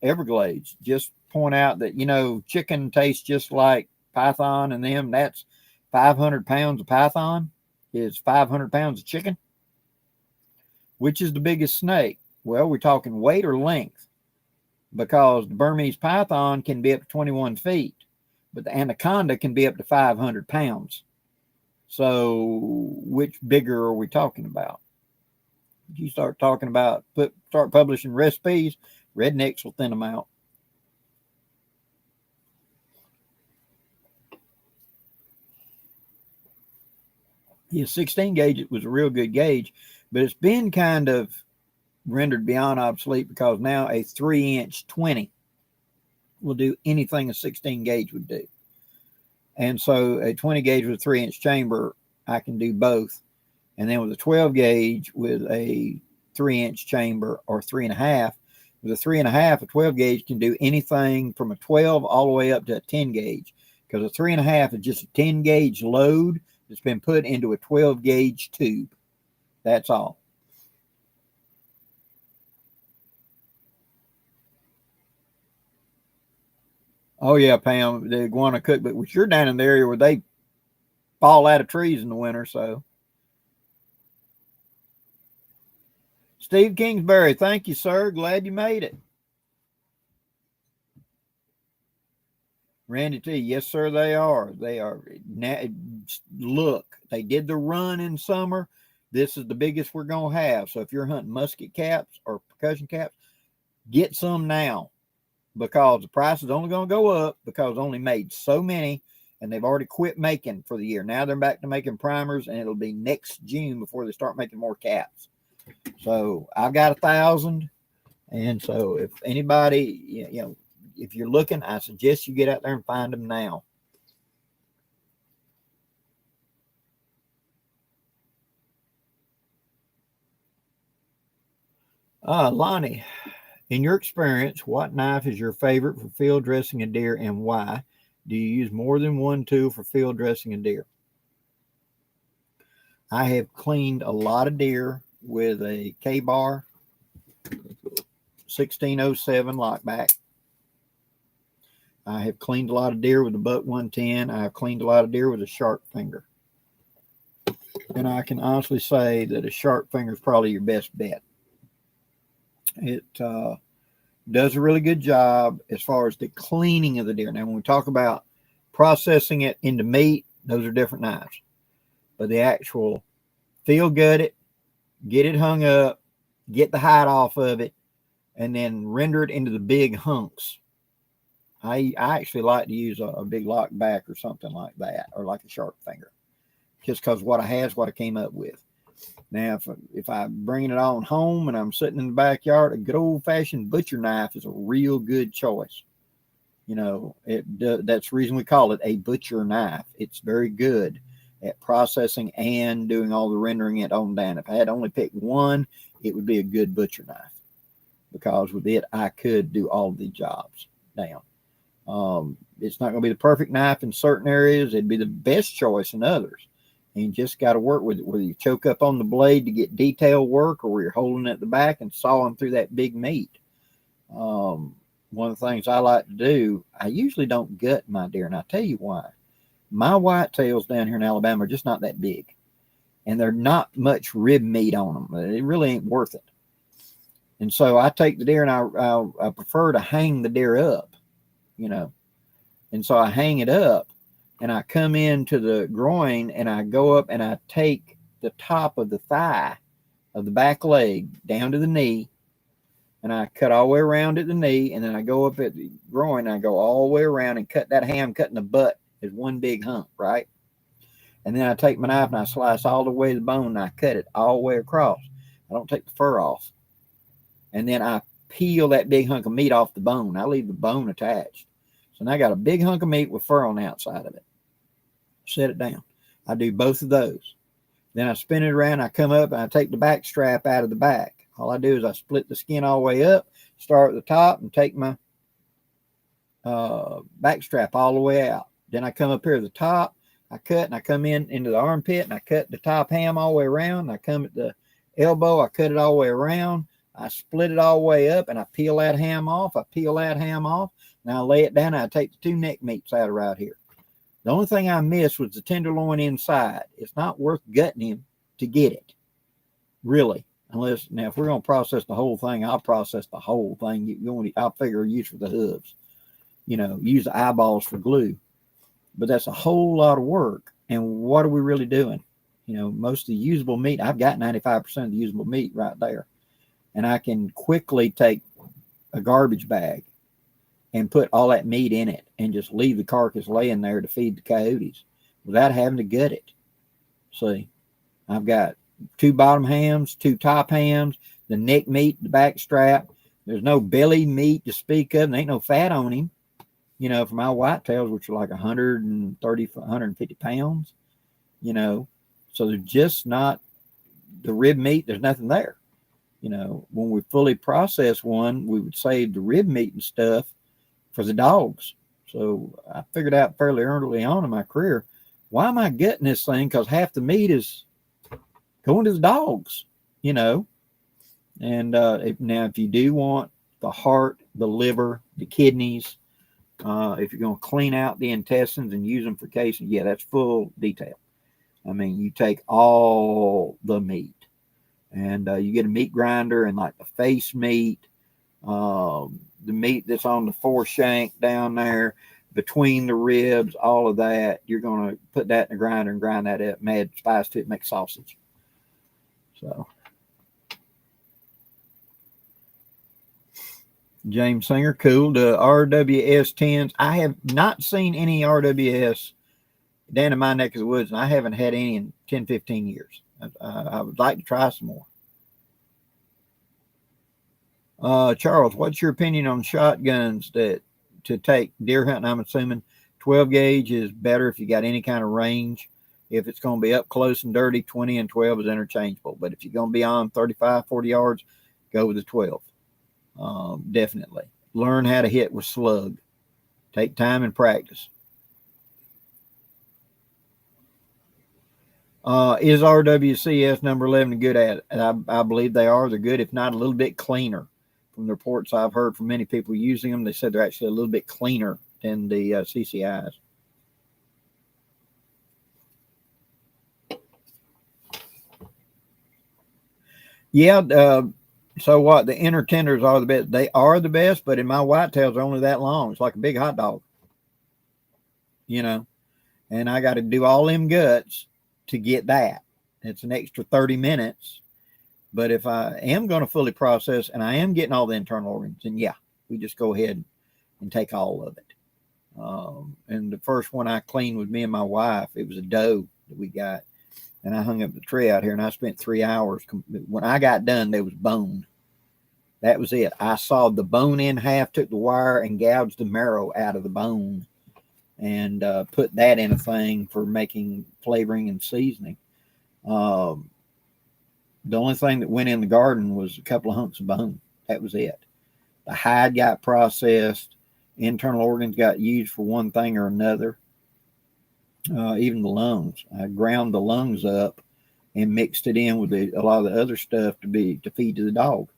Everglades. Just point out that, chicken tastes just like python and them. That's 500 pounds of python is 500 pounds of chicken. Which is the biggest snake? Well, we're talking weight or length, because the Burmese python can be up to 21 feet, but the anaconda can be up to 500 pounds. So which bigger are we talking about? If you start talking about start publishing recipes, rednecks will thin them out. Yeah, 16 gauge, it was a real good gauge, but it's been kind of rendered beyond obsolete because now a 3-inch 20 will do anything a 16 gauge would do. And so a 20 gauge with a 3-inch chamber, I can do both. And then with a 12 gauge with a 3-inch chamber or 3.5, With a 3.5, a 12 gauge can do anything from a 12 all the way up to a 10 gauge, because a 3.5 is just a 10 gauge load that's been put into a 12 gauge tube. That's all. Oh yeah, Pam, the iguana cook, but you're down in the area where they fall out of trees in the winter. So, Steve Kingsbury, thank you, sir. Glad you made it. Randy T, yes, sir, they are. They are. Look, they did the run in summer. This is the biggest we're going to have. So if you're hunting musket caps or percussion caps, get some now, because the price is only going to go up, because only made so many, and they've already quit making for the year. Now they're back to making primers, and it'll be next June before they start making more caps. So I've got 1,000. And so if anybody, if you're looking, I suggest you get out there and find them now. Lonnie, in your experience, what knife is your favorite for field dressing a deer, and why? Do you use more than one tool for field dressing a deer? I have cleaned a lot of deer with a K-Bar 1607 lockback. I have cleaned a lot of deer with a Buck 110. I have cleaned a lot of deer with a sharp finger. And I can honestly say that a sharp finger is probably your best bet. It does a really good job as far as the cleaning of the deer. Now, when we talk about processing it into meat, those are different knives. But the actual field gut it, get it hung up, get the hide off of it, and then render it into the big hunks. I actually like to use a big lock back or something like that, or like a sharp finger, just because what I have is what I came up with. Now, if I'm bringing it on home and I'm sitting in the backyard, a good old-fashioned butcher knife is a real good choice. That's the reason we call it a butcher knife. It's very good at processing and doing all the rendering it on down. If I had only picked one, it would be a good butcher knife, because with it, I could do all the jobs down. It's not going to be the perfect knife in certain areas. It'd be the best choice in others. And you just got to work with it, whether you choke up on the blade to get detail work, or where you're holding it at the back and sawing through that big meat. One of the things I like to do, I usually don't gut my deer, and I'll tell you why. My whitetails down here in Alabama are just not that big, and they're not much rib meat on them. It really ain't worth it. And so I take the deer, and I prefer to hang the deer up. And so I hang it up, and I come into the groin, and I go up and I take the top of the thigh of the back leg down to the knee, and I cut all the way around at the knee, and then I go up at the groin, and I go all the way around and cut that ham, cutting the butt is one big hump, right? And then I take my knife and I slice all the way to the bone, and I cut it all the way across. I don't take the fur off. And then I peel that big hunk of meat off the bone. I leave the bone attached. So now I got a big hunk of meat with fur on the outside of it. Set it down. I do both of those. Then I spin it around. I come up and I take the back strap out of the back. All I do is I split the skin all the way up, start at the top, and take my back strap all the way out. Then I come up here at the top. I cut, and I come into the armpit, and I cut the top ham all the way around. I come at the elbow. I cut it all the way around. I split it all the way up, and I peel that ham off. Now I lay it down, and I take the two neck meats out of right here. The only thing I missed was the tenderloin inside. It's not worth gutting him to get it, really. Unless, now, if we're going to process the whole thing, I'll process the whole thing. I'll figure a use for the hooves. Use the eyeballs for glue. But that's a whole lot of work. And what are we really doing? Most of the usable meat, I've got 95% of the usable meat right there. And I can quickly take a garbage bag and put all that meat in it and just leave the carcass laying there to feed the coyotes without having to gut it. See, I've got 2 bottom hams, 2 top hams, the neck meat, the back strap. There's no belly meat to speak of. There ain't no fat on him. For my whitetails, which are like 130, 150 pounds, so they're just not the rib meat. There's nothing there. You know, when we fully process one, we would save the rib meat and stuff for the dogs. So I figured out fairly early on in my career, why am I getting this thing? Because half the meat is going to the dogs, you know. And now, if you do want the heart, the liver, the kidneys, if you're going to clean out the intestines and use them for casing, yeah, that's full detail. I mean, you take all the meat, and you get a meat grinder and like the face meat, the meat that's on the foreshank down there between the ribs, all of that. You're going to put that in the grinder and grind that up, add spice to it, make sausage. So, James Singer, cool. The RWS 10s. I have not seen any RWS down in my neck of the woods, and I haven't had any in 10, 15 years. I would like to try some more. Charles, what's your opinion on shotguns that to take deer hunting? I'm assuming 12 gauge is better if you got any kind of range. If it's going to be up close and dirty, 20 and 12 is interchangeable. But if you're going to be on 35, 40 yards, go with the 12. Definitely. Learn how to hit with slug. Take time and practice. Is RWCS number 11 good at it? I believe they are. They're good, if not a little bit cleaner. From the reports I've heard from many people using them, they said they're actually a little bit cleaner than the CCIs. Yeah. So what? The inner tenders are the best. They are the best, but in my whitetails, they're only that long. It's like a big hot dog, you know. And I got to do all them guts to get that. It's an extra 30 minutes. But if I am going to fully process and I am getting all the internal organs, then yeah, we just go ahead and take all of it. And the first one I cleaned with me and my wife, it was a doe that we got. And I hung up the tree out here, and I spent 3 hours. When I got done, there was bone. That was it. I sawed the bone in half, took the wire, and gouged the marrow out of the bone, and put that in a thing for making flavoring and seasoning. The only thing that went in the garden was a couple of hunks of bone. That was it. The hide got processed. Internal organs got used for one thing or another. Even the lungs. I ground the lungs up and mixed it in with a lot of the other stuff to feed to the dog.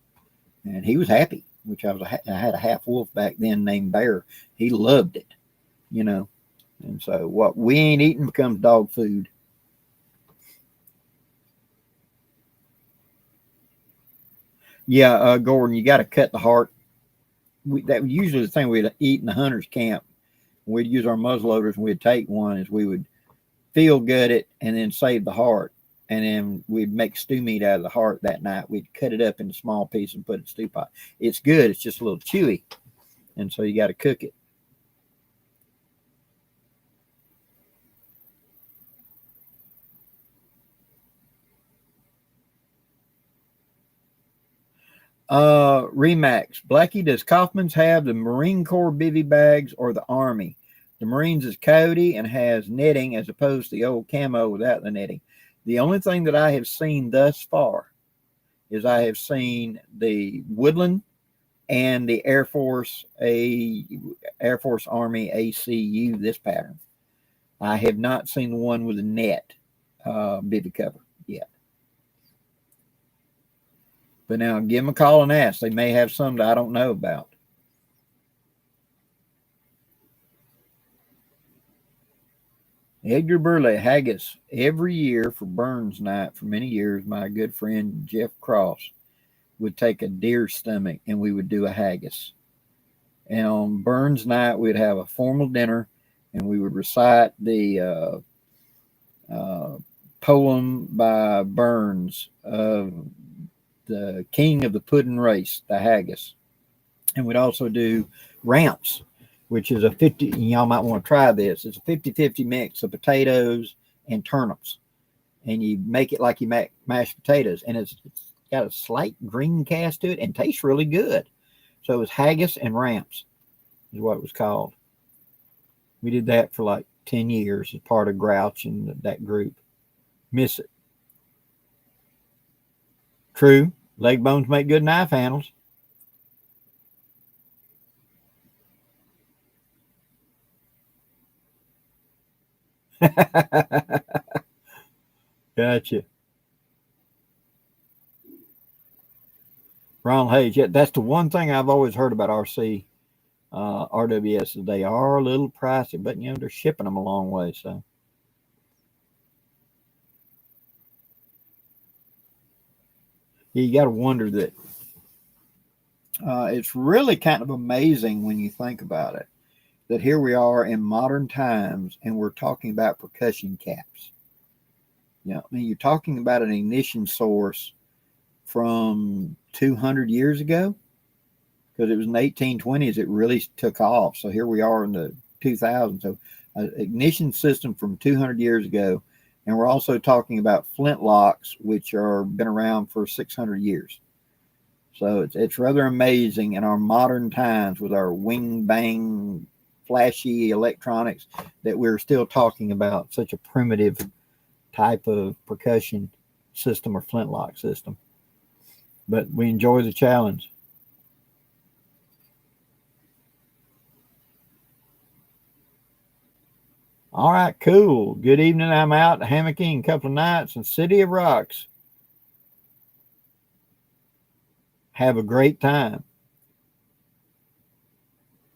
And he was happy, which I had a half wolf back then named Bear. He loved it, you know. And so what we ain't eating becomes dog food. Yeah, Gordon, you got to cut the heart. That was usually the thing we'd eat in the hunter's camp. We'd use our muzzleloaders and we'd take one as we would feel gut it and then save the heart. And then we'd make stew meat out of the heart that night. We'd cut it up into small pieces and put it in a stew pot. It's good. It's just a little chewy. And so you got to cook it. Remax. Blackie, does Kaufman's have the Marine Corps bivy bags or the Army? The Marines is coyote and has netting as opposed to the old camo without the netting. The only thing that I have seen thus far is I have seen the Woodland and the Air Force Army ACU, this pattern. I have not seen the one with a net bivy cover yet. But now give them a call and ask. They may have some that I don't know about. Edgar Burley, haggis. Every year for Burns Night for many years, my good friend Jeff Cross would take a deer stomach and we would do a haggis. And on Burns Night, we'd have a formal dinner and we would recite the poem by Burns of the king of the pudding race, the haggis. And we'd also do ramps, which is a 50, y'all might want to try this. It's a 50-50 mix of potatoes and turnips. And you make it like you make mashed potatoes. And it's got a slight green cast to it and tastes really good. So it was haggis and ramps is what it was called. We did that for like 10 years as part of Grouch and that group. Miss it. True. Leg bones make good knife handles. Gotcha. Ronald Hayes. Yeah, that's the one thing I've always heard about RC RWS is they are a little pricey, but they're shipping them a long way. So you got to wonder that it's really kind of amazing when you think about it, that here we are in modern times and we're talking about percussion caps. I mean, you're talking about an ignition source from 200 years ago, because it was in the 1820s it really took off. So here we are in the 2000s. So an ignition system from 200 years ago. And we're also talking about flintlocks, which are been around for 600 years. So it's rather amazing in our modern times with our wing bang, flashy electronics that we're still talking about such a primitive type of percussion system or flintlock system. But we enjoy the challenge. All right, cool. Good evening. I'm out hammocking a couple of nights in City of Rocks. Have a great time.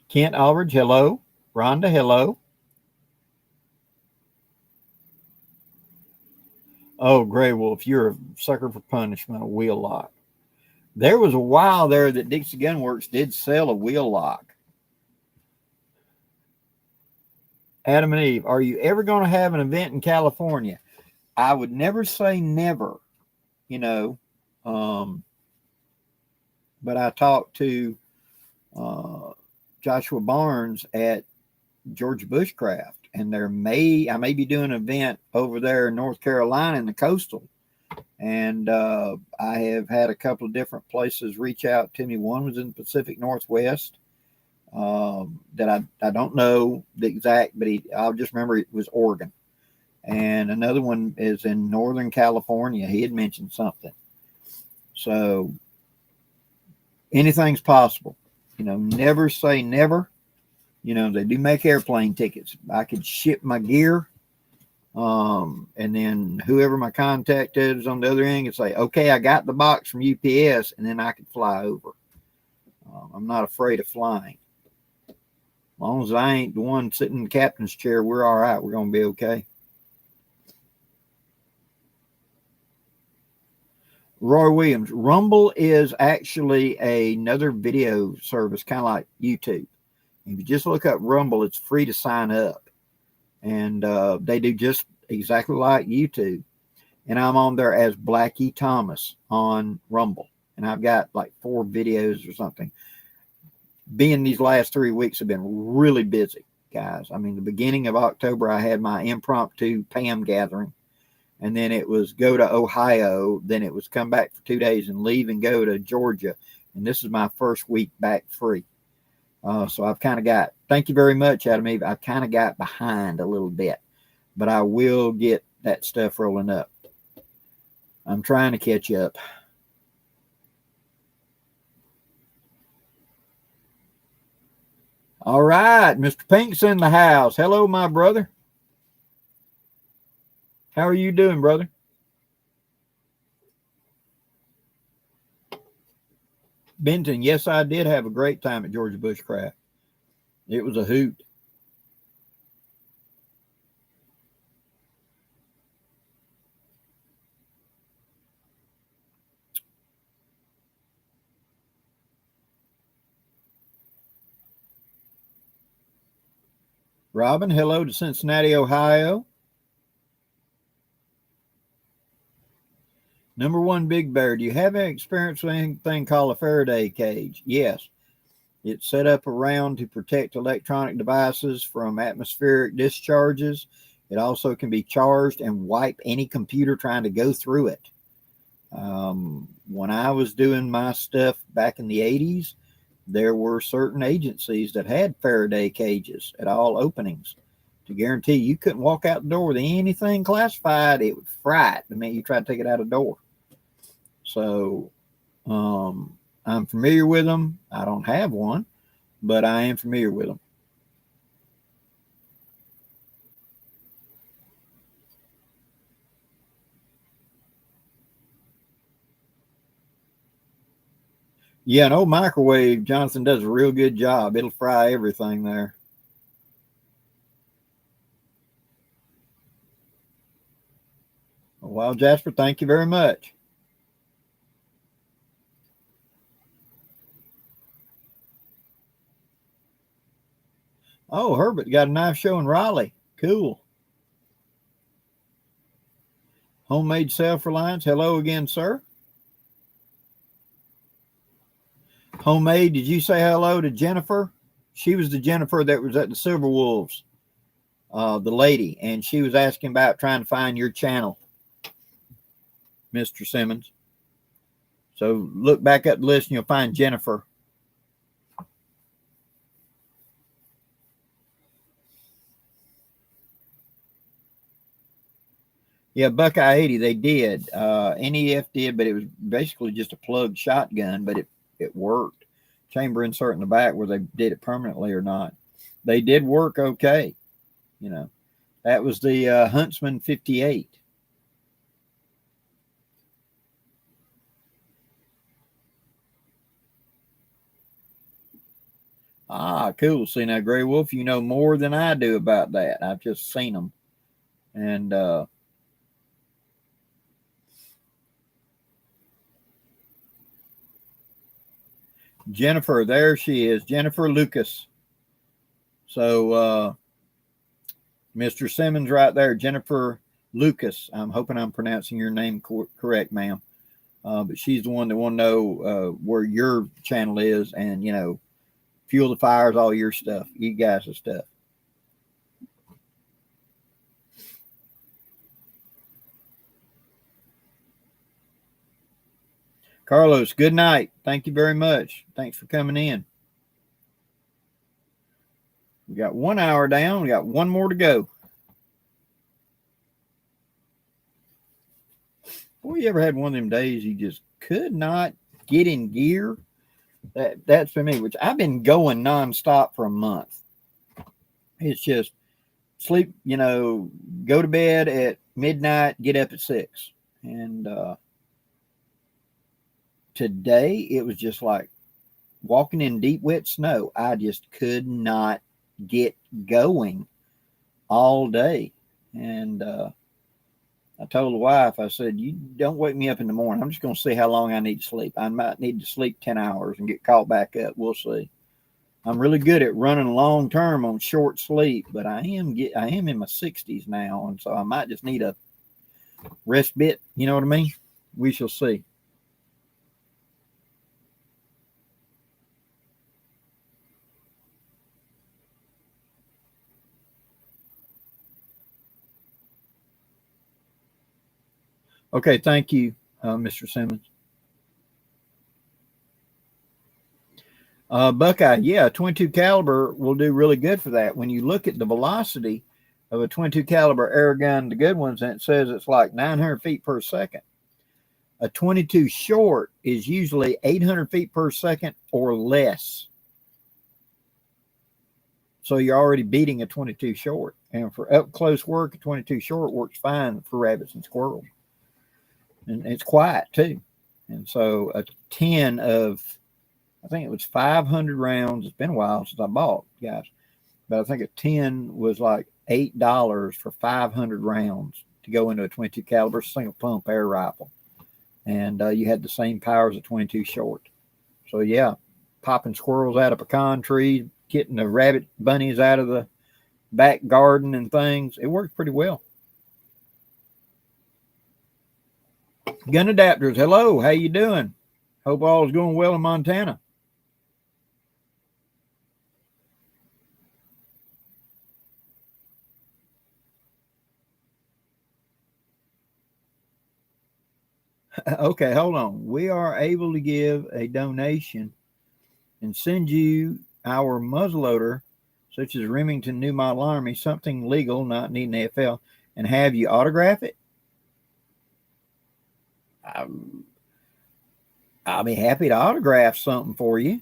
Kent Aldridge, hello. Rhonda, hello. Oh, Gray Wolf, you're a sucker for punishment, a wheel lock. There was a while there that Dixie Gun Works did sell a wheel lock. Adam and Eve, are you ever going to have an event in California? I would never say never, but I talked to Joshua Barnes at Georgia Bushcraft, and I may be doing an event over there in North Carolina in the coastal. And I have had a couple of different places reach out to me. One was in the Pacific Northwest that I don't know the exact, but I'll just remember it was Oregon. And another one is in Northern California. He had mentioned something. So anything's possible. Never say never. They do make airplane tickets. I could ship my gear. And then whoever my contact is on the other end could say, okay, I got the box from UPS, and then I could fly over. I'm not afraid of flying. As long as I ain't the one sitting in the captain's chair, we're all right. We're going to be okay. Roy Williams, Rumble is actually another video service, kind of like YouTube. If you just look up Rumble, it's free to sign up. And they do just exactly like YouTube. And I'm on there as Blackie Thomas on Rumble. And I've got like 4 videos or something. Being these last 3 weeks have been really busy, guys. I mean, the beginning of October, I had my impromptu PAM gathering. And then it was go to Ohio. Then it was come back for 2 days and leave and go to Georgia. And this is my first week back free. So I've kind of got, thank you very much, Adam Eve. I've kind of got behind a little bit, but I will get that stuff rolling up. I'm trying to catch up. All right, Mr. Pink's in the house. Hello, my brother. How are you doing, brother? Benton, yes, I did have a great time at Georgia Bushcraft. It was a hoot. Robin, hello to Cincinnati, Ohio. Number 1, Big Bear, do you have any experience with anything called a Faraday cage? Yes. It's set up around to protect electronic devices from atmospheric discharges. It also can be charged and wipe any computer trying to go through it. When I was doing my stuff back in the 80s, there were certain agencies that had Faraday cages at all openings to guarantee you couldn't walk out the door with anything classified. It would fright the minute you try to take it out of the door. So I'm familiar with them. I don't have one, but I am familiar with them. Yeah, an old microwave, Jonathan does a real good job. It'll fry everything there. Well, Jasper, thank you very much. Oh, Herbert got a knife show in Raleigh. Cool. Homemade self-reliance. Hello again, sir. Homemade, did you say hello to Jennifer? She was the Jennifer that was at the Silver Wolves, the lady, and she was asking about trying to find your channel, Mr. Simmons. So look back up the list and you'll find Jennifer. Yeah, Buckeye 80, they did. NEF did, but it was basically just a plugged shotgun, but it worked. Chamber insert in the back, where they did it permanently or not. They did work okay. You know, that was the Huntsman 58. Ah, cool. See, now, Gray Wolf, you know more than I do about that. I've just seen them. And Jennifer, there she is, Jennifer Lucas. So, Mr. Simmons right there, Jennifer Lucas. I'm hoping I'm pronouncing your name correct, ma'am. But she's the one that want to know where your channel is and, you know, fuel the fires, all your stuff, you guys' stuff. Carlos, good night. Thank you very much. Thanks for coming in. We got 1 hour down. We got one more to go. Boy, you ever had one of them days you just could not get in gear? That's for me, which I've been going nonstop for a month. It's just sleep, you know, go to bed at midnight, get up at 6. And today it was just like walking in deep, wet snow. I just could not get going all day. And I told the wife, I said, you don't wake me up in the morning. I'm just going to see how long I need to sleep. I might need to sleep 10 hours and get caught back up. We'll see. I'm really good at running long term on short sleep, but I am in my 60s now, and so I might just need a rest bit. You know what I mean? We shall see. Okay, thank you, Mr. Simmons. Buckeye, yeah, 22 caliber will do really good for that. When you look at the velocity of a 22 caliber air gun, the good ones, and it says it's like 900 feet per second. A 22 short is usually 800 feet per second or less. So you're already beating a 22 short. And for up close work, a 22 short works fine for rabbits and squirrels. And it's quiet too. And so a 10 of, I think it was 500 rounds. It's been a while since I bought, guys. But I think a 10 was like $8 for 500 rounds to go into a 22 caliber single pump air rifle. And you had the same power as a 22 short. So yeah, popping squirrels out of pecan trees, getting the rabbit bunnies out of the back garden and things. It works pretty well. Gun adapters, hello, how you doing? Hope all is going well in Montana. Okay, hold on. We are able to give a donation and send you our muzzleloader, such as Remington New Model Army, something legal, not needing AFL, and have you autograph it. I'll be happy to autograph something for you.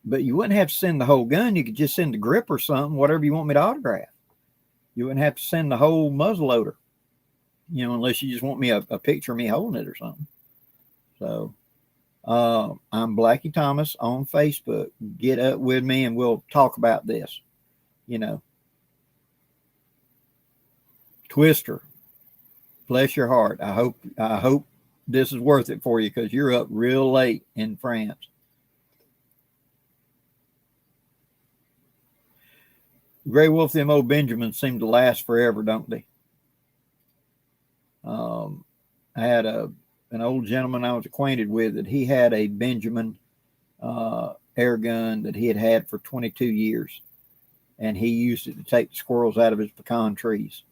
But you wouldn't have to send the whole gun. You could just send the grip or something, whatever you want me to autograph. You wouldn't have to send the whole muzzleloader, unless you just want me a picture of me holding it or something. So I'm Blackie Thomas on Facebook. Get up with me and we'll talk about this. Twister, bless your heart. I hope this is worth it for you because you're up real late in France. Gray Wolf, them old Benjamins seem to last forever, don't they? I had an old gentleman I was acquainted with that he had a Benjamin air gun that he had for 22 years. And he used it to take the squirrels out of his pecan trees.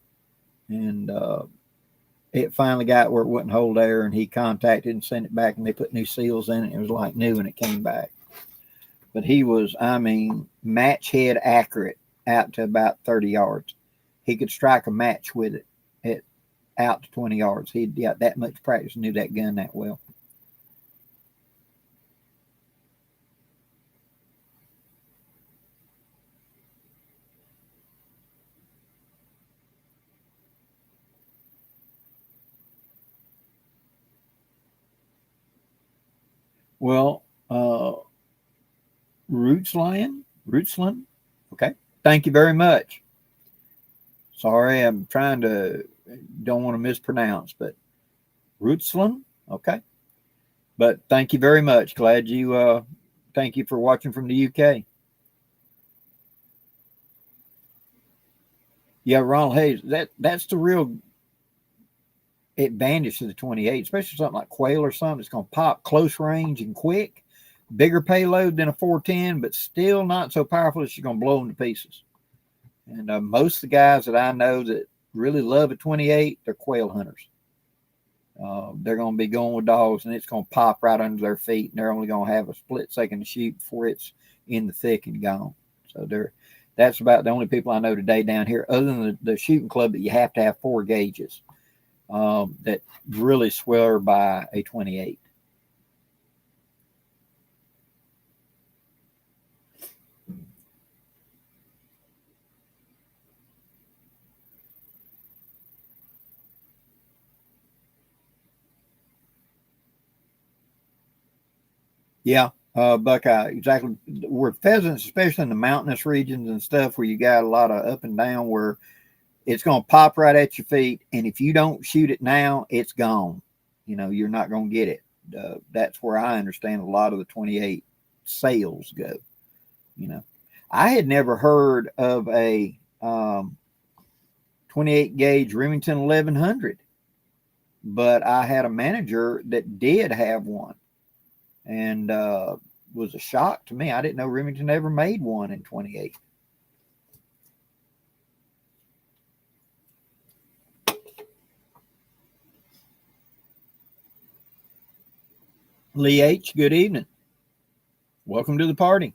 And it finally got where it wouldn't hold air, and he contacted and sent it back, and they put new seals in it. It was like new, and it came back. But he was, match head accurate out to about 30 yards. He could strike a match with it at out to 20 yards. He'd got that much practice and knew that gun that well. Well, Rootsland. Okay. Thank you very much. Sorry, don't want to mispronounce, but Rootsland. Okay. But thank you very much. Thank you for watching from the UK. Yeah, Ronald Hayes, that's the real advantage to the 28, especially something like quail or something. It's going to pop close range and quick. Bigger payload than a 410, but still not so powerful that you're going to blow them to pieces. And most of the guys that I know that really love a 28, they're quail hunters. They're going to be going with dogs, and it's going to pop right under their feet, and they're only going to have a split second to shoot before it's in the thick and gone. So that's about the only people I know today down here, other than the shooting club, that you have to have 4 gauges that really swear by a 28. Yeah, Buckeye, exactly. Where pheasants, especially in the mountainous regions and stuff, where you got a lot of up and down, where it's going to pop right at your feet, and if you don't shoot it now, it's gone. You're not going to get it. That's where I understand a lot of the 28 sales go. I had never heard of a 28 gauge Remington 1100, but I had a manager that did have one. And was a shock to me. I didn't know Remington ever made one in 28. Lee H., good evening. Welcome to the party.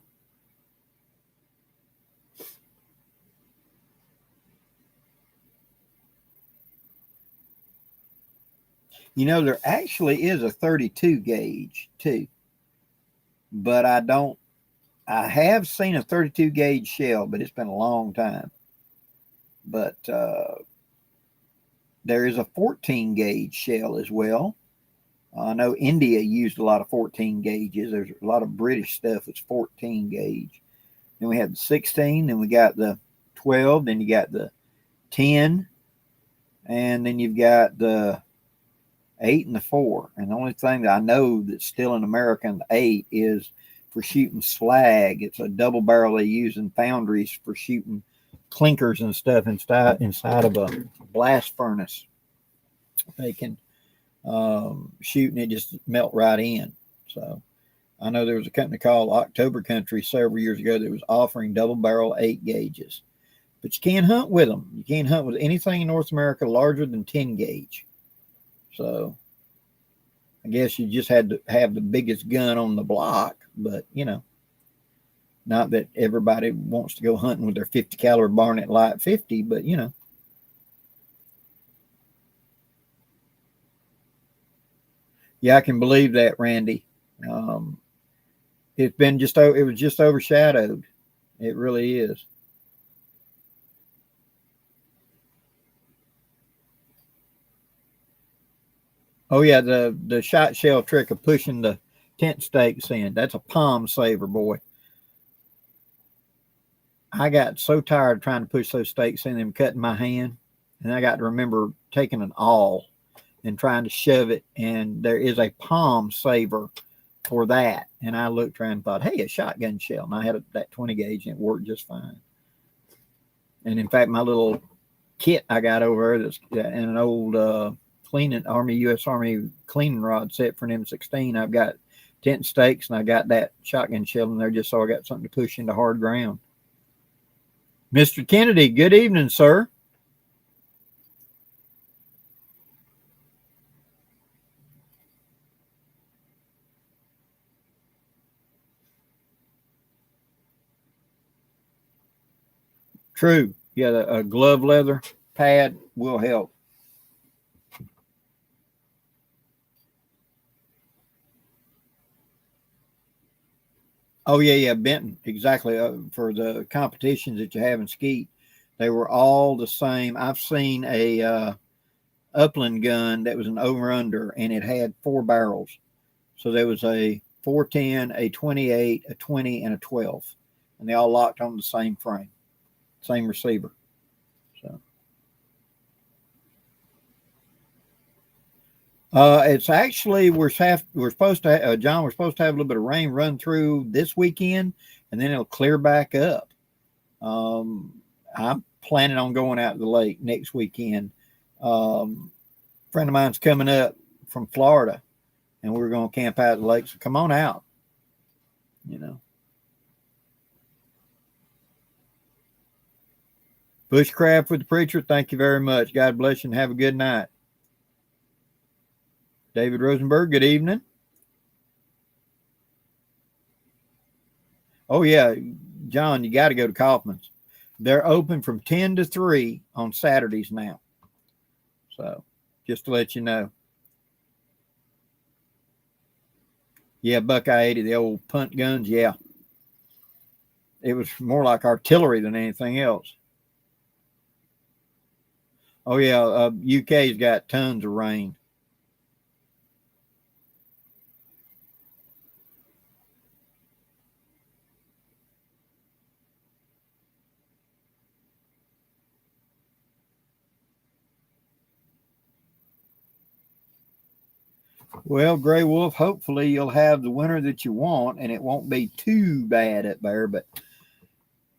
There actually is a 32 gauge too. But I have seen a 32 gauge shell, but it's been a long time. But there is a 14 gauge shell as well. I know India used a lot of 14 gauges. There's a lot of British stuff that's 14 gauge. Then we have the 16, then we got the 12, then you got the 10, and then you've got the 8 and the 4. And the only thing that I know that's still in America in the 8 is for shooting slag. It's a double barrel they use in foundries for shooting clinkers and stuff inside of a blast furnace. They can shoot and it just melt right in. So I know there was a company called October Country several years ago that was offering double barrel 8 gauges. But you can't hunt with them. You can't hunt with anything in North America larger than 10 gauge. So I guess you just had to have the biggest gun on the block, but not that everybody wants to go hunting with their 50 caliber Barnett Light 50, but Yeah, I can believe that, Randy. It's been it was just overshadowed. It really is. Oh yeah, the shot shell trick of pushing the tent stakes in. That's a palm saver, boy. I got so tired of trying to push those stakes in them cutting my hand. And I got to remember taking an awl and trying to shove it. And there is a palm saver for that. And I looked around and thought, hey, a shotgun shell. And I had that 20 gauge and it worked just fine. And in fact, my little kit I got over there that's in an old cleaning U.S. Army cleaning rod set for an M16. I've got tent stakes and I got that shotgun shell in there just so I got something to push into hard ground. Mr. Kennedy, good evening, sir. True. Yeah, a glove leather pad will help. Oh yeah, Benton, exactly. For the competitions that you have in skeet, they were all the same. I've seen a upland gun that was an over under, and it had 4 barrels. So there was a 410, a 28, a 20, and a 12, and they all locked on the same frame, same receiver. So it's actually we're supposed to John, we're supposed to have a little bit of rain run through this weekend, and then it'll clear back up. I'm planning on going out to the lake next weekend. Friend of mine's coming up from Florida, and we're going to camp out at the lake. So come on out. You know, Bushcraft with the preacher. Thank you very much. God bless you and have a good night. David Rosenberg, good evening. Oh, yeah. John, you got to go to Kaufman's. They're open from 10 to 3 on Saturdays now. So just to let you know. Yeah, Buckeye 80, the old punt guns. Yeah. It was more like artillery than anything else. Oh, yeah. UK's got tons of rain. Well, Gray Wolf, hopefully you'll have the winter that you want and it won't be too bad up there. But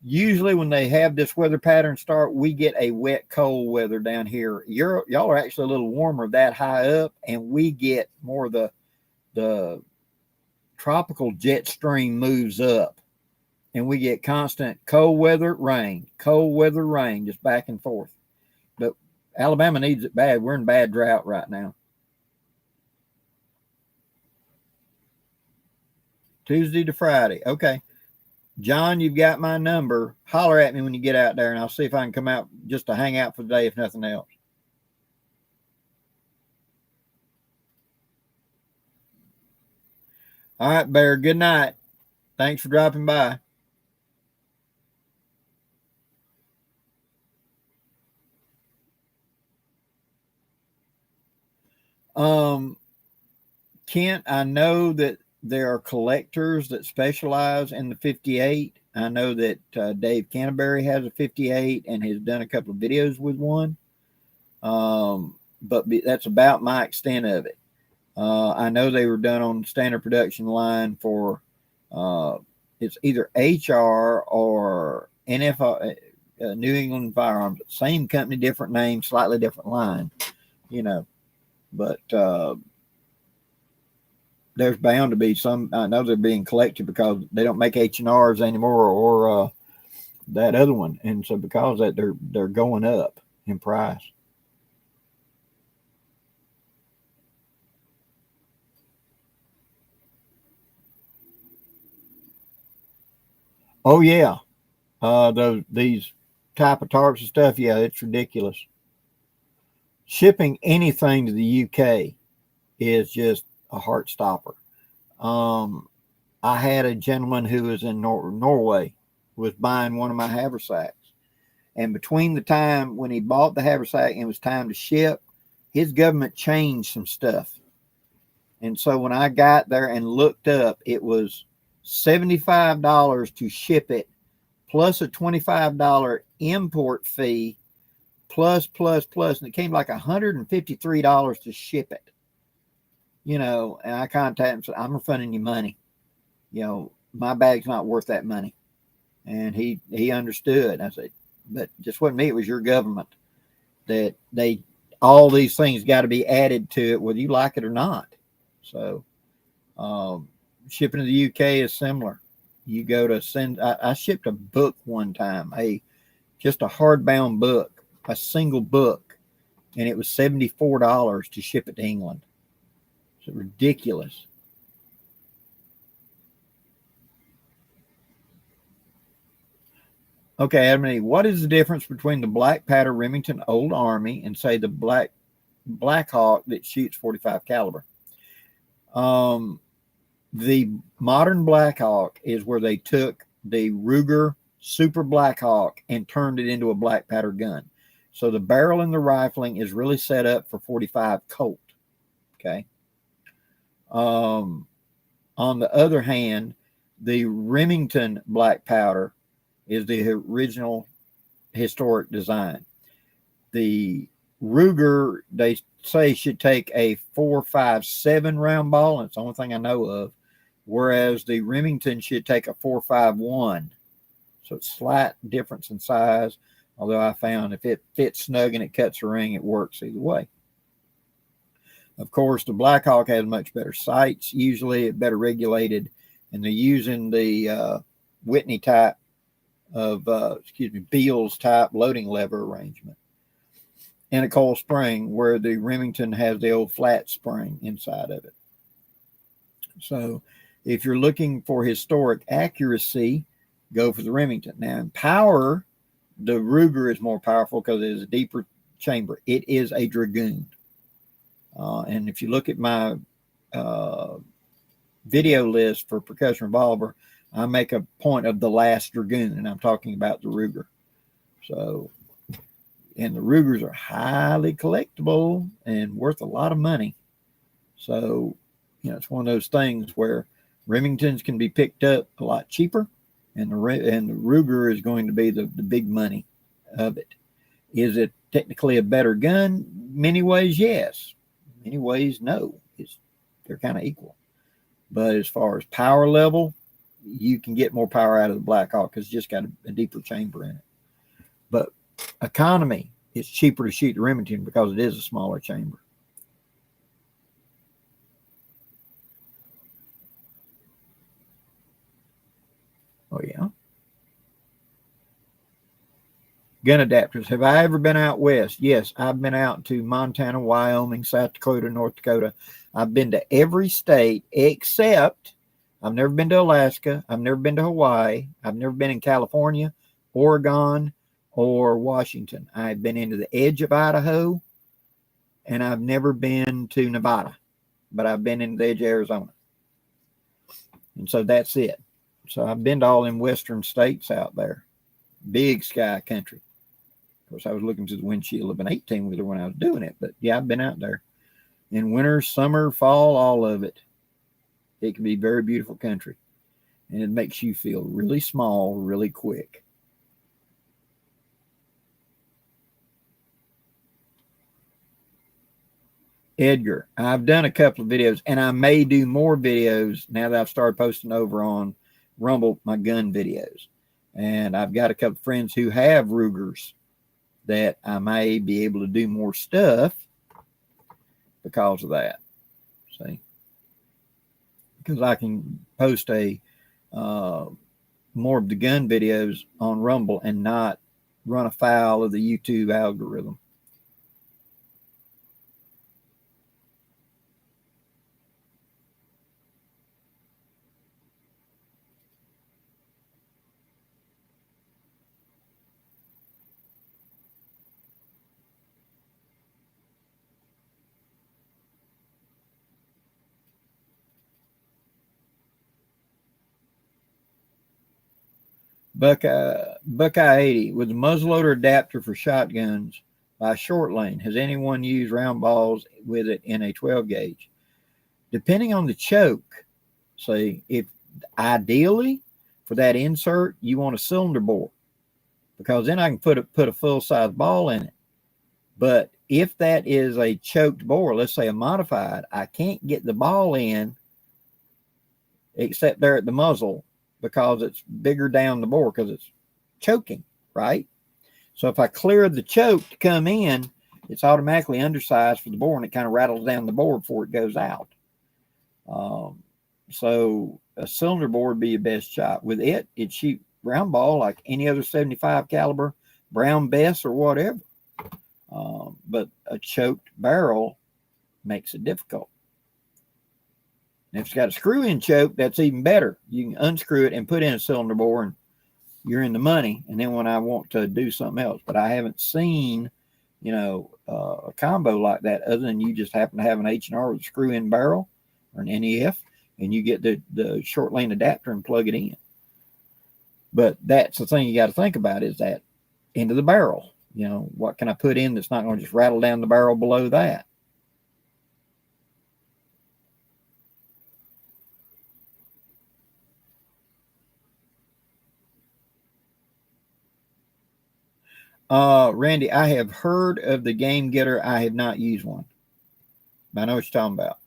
usually when they have this weather pattern start, we get a wet, cold weather down here. Y'all are actually a little warmer that high up, and we get more of the tropical jet stream moves up, and we get constant cold weather, rain, just back and forth. But Alabama needs it bad. We're in bad drought right now. Tuesday to Friday. Okay. John, you've got my number. Holler at me when you get out there, and I'll see if I can come out just to hang out for the day, if nothing else. All right, Bear. Good night. Thanks for dropping by. Kent, I know that there are collectors that specialize in the 58. I know that Dave Canterbury has a 58 and has done a couple of videos with one. But that's about my extent of it. I know they were done on standard production line for it's either HR or NFL, New England Firearms. Same company, different name, slightly different line, you know. But there's bound to be some. I know they're being collected because they don't make H&Rs anymore, or that other one, and so because of that they're going up in price. Oh yeah, these type of tarps and stuff. Yeah, it's ridiculous. Shipping anything to the UK is just a heart stopper. I had a gentleman who was in Norway was buying one of my haversacks. And between the time when he bought the haversack and it was time to ship, his government changed some stuff. And so when I got there and looked up, it was $75 to ship it, plus a $25 import fee, plus. And it came like $153 to ship it. You know, and I contacted him and said, I'm refunding you money. You know, my bag's not worth that money. And he understood. I said, but just wasn't me, it was your government. That all these things got to be added to it, whether you like it or not. So shipping to the UK is similar. You go to send, I shipped a book one time, just a hardbound book, a single book, and it was $74 to ship it to England. It's ridiculous. Okay, Adam, what is the difference between the black powder Remington Old Army and say the Black Hawk that shoots 45 caliber? The modern Black Hawk is where they took the Ruger Super Black Hawk and turned it into a black powder gun. So the barrel and the rifling is really set up for 45 Colt. Okay. On the other hand, the Remington black powder is the original historic design. The Ruger, they say, should take a 4.57 round ball, and it's the only thing I know of, whereas the Remington should take a 4.51. So it's slight difference in size, although I found if it fits snug and it cuts a ring, it works either way. Of course, the Black Hawk has much better sights, usually better regulated, and they're using the Whitney type of, Beals type loading lever arrangement. And a coil spring, where the Remington has the old flat spring inside of it. So if you're looking for historic accuracy, go for the Remington. Now in power, the Ruger is more powerful because it is a deeper chamber. It is a Dragoon. And if you look at my video list for percussion revolver, I make a point of the last Dragoon, and I'm talking about the Ruger. So, and the Rugers are highly collectible and worth a lot of money. So, it's one of those things where Remingtons can be picked up a lot cheaper, and the Ruger is going to be the big money of it. Is it technically a better gun? Many ways, yes. Many ways, no. They're kind of equal. But as far as power level, you can get more power out of the Black Hawk because it's just got a deeper chamber in it. But economy, it's cheaper to shoot the Remington because it is a smaller chamber. Oh, yeah. Gun adapters. Have I ever been out west? Yes, I've been out to Montana, Wyoming, South Dakota, North Dakota. I've been to every state except I've never been to Alaska. I've never been to Hawaii. I've never been in California, Oregon, or Washington. I've been into the edge of Idaho, and I've never been to Nevada, but I've been into the edge of Arizona. And so that's it. So I've been to all them western states out there. Big sky country. Of course, I was looking through the windshield of an 18-wheeler when I was doing it, but yeah, I've been out there. In winter, summer, fall, all of it. It can be very beautiful country, and it makes you feel really small really quick. Edgar, I've done a couple of videos, and I may do more videos now that I've started posting over on Rumble, my gun videos. And I've got a couple of friends who have Rugers that I may be able to do more stuff because of that. See? Because I can post more of the gun videos on Rumble and not run afoul of the YouTube algorithm. Buckeye 80 with a muzzleloader adapter for shotguns by Short Lane. Has anyone used round balls with it in a 12 gauge? Depending on the choke, see, if ideally for that insert, you want a cylinder bore because then I can put a full size ball in it. But if that is a choked bore, let's say a modified, I can't get the ball in except there at the muzzle because it's bigger down the bore because it's choking, right? So if I clear the choke to come in, it's automatically undersized for the bore and it kind of rattles down the bore before it goes out. So a cylinder bore would be your best shot. With it, it'd shoot round ball like any other 75 caliber Brown Bess or whatever. But a choked barrel makes it difficult. And if it's got a screw-in choke, that's even better. You can unscrew it and put in a cylinder bore, and you're in the money. And then when I want to do something else, but I haven't seen, a combo like that other than you just happen to have an H&R with a screw-in barrel or an NEF, and you get the Short Lane adapter and plug it in. But that's the thing you got to think about is that into the barrel. What can I put in that's not going to just rattle down the barrel below that? Randy, I have heard of the Game Getter. I have not used one. But I know what you're talking about.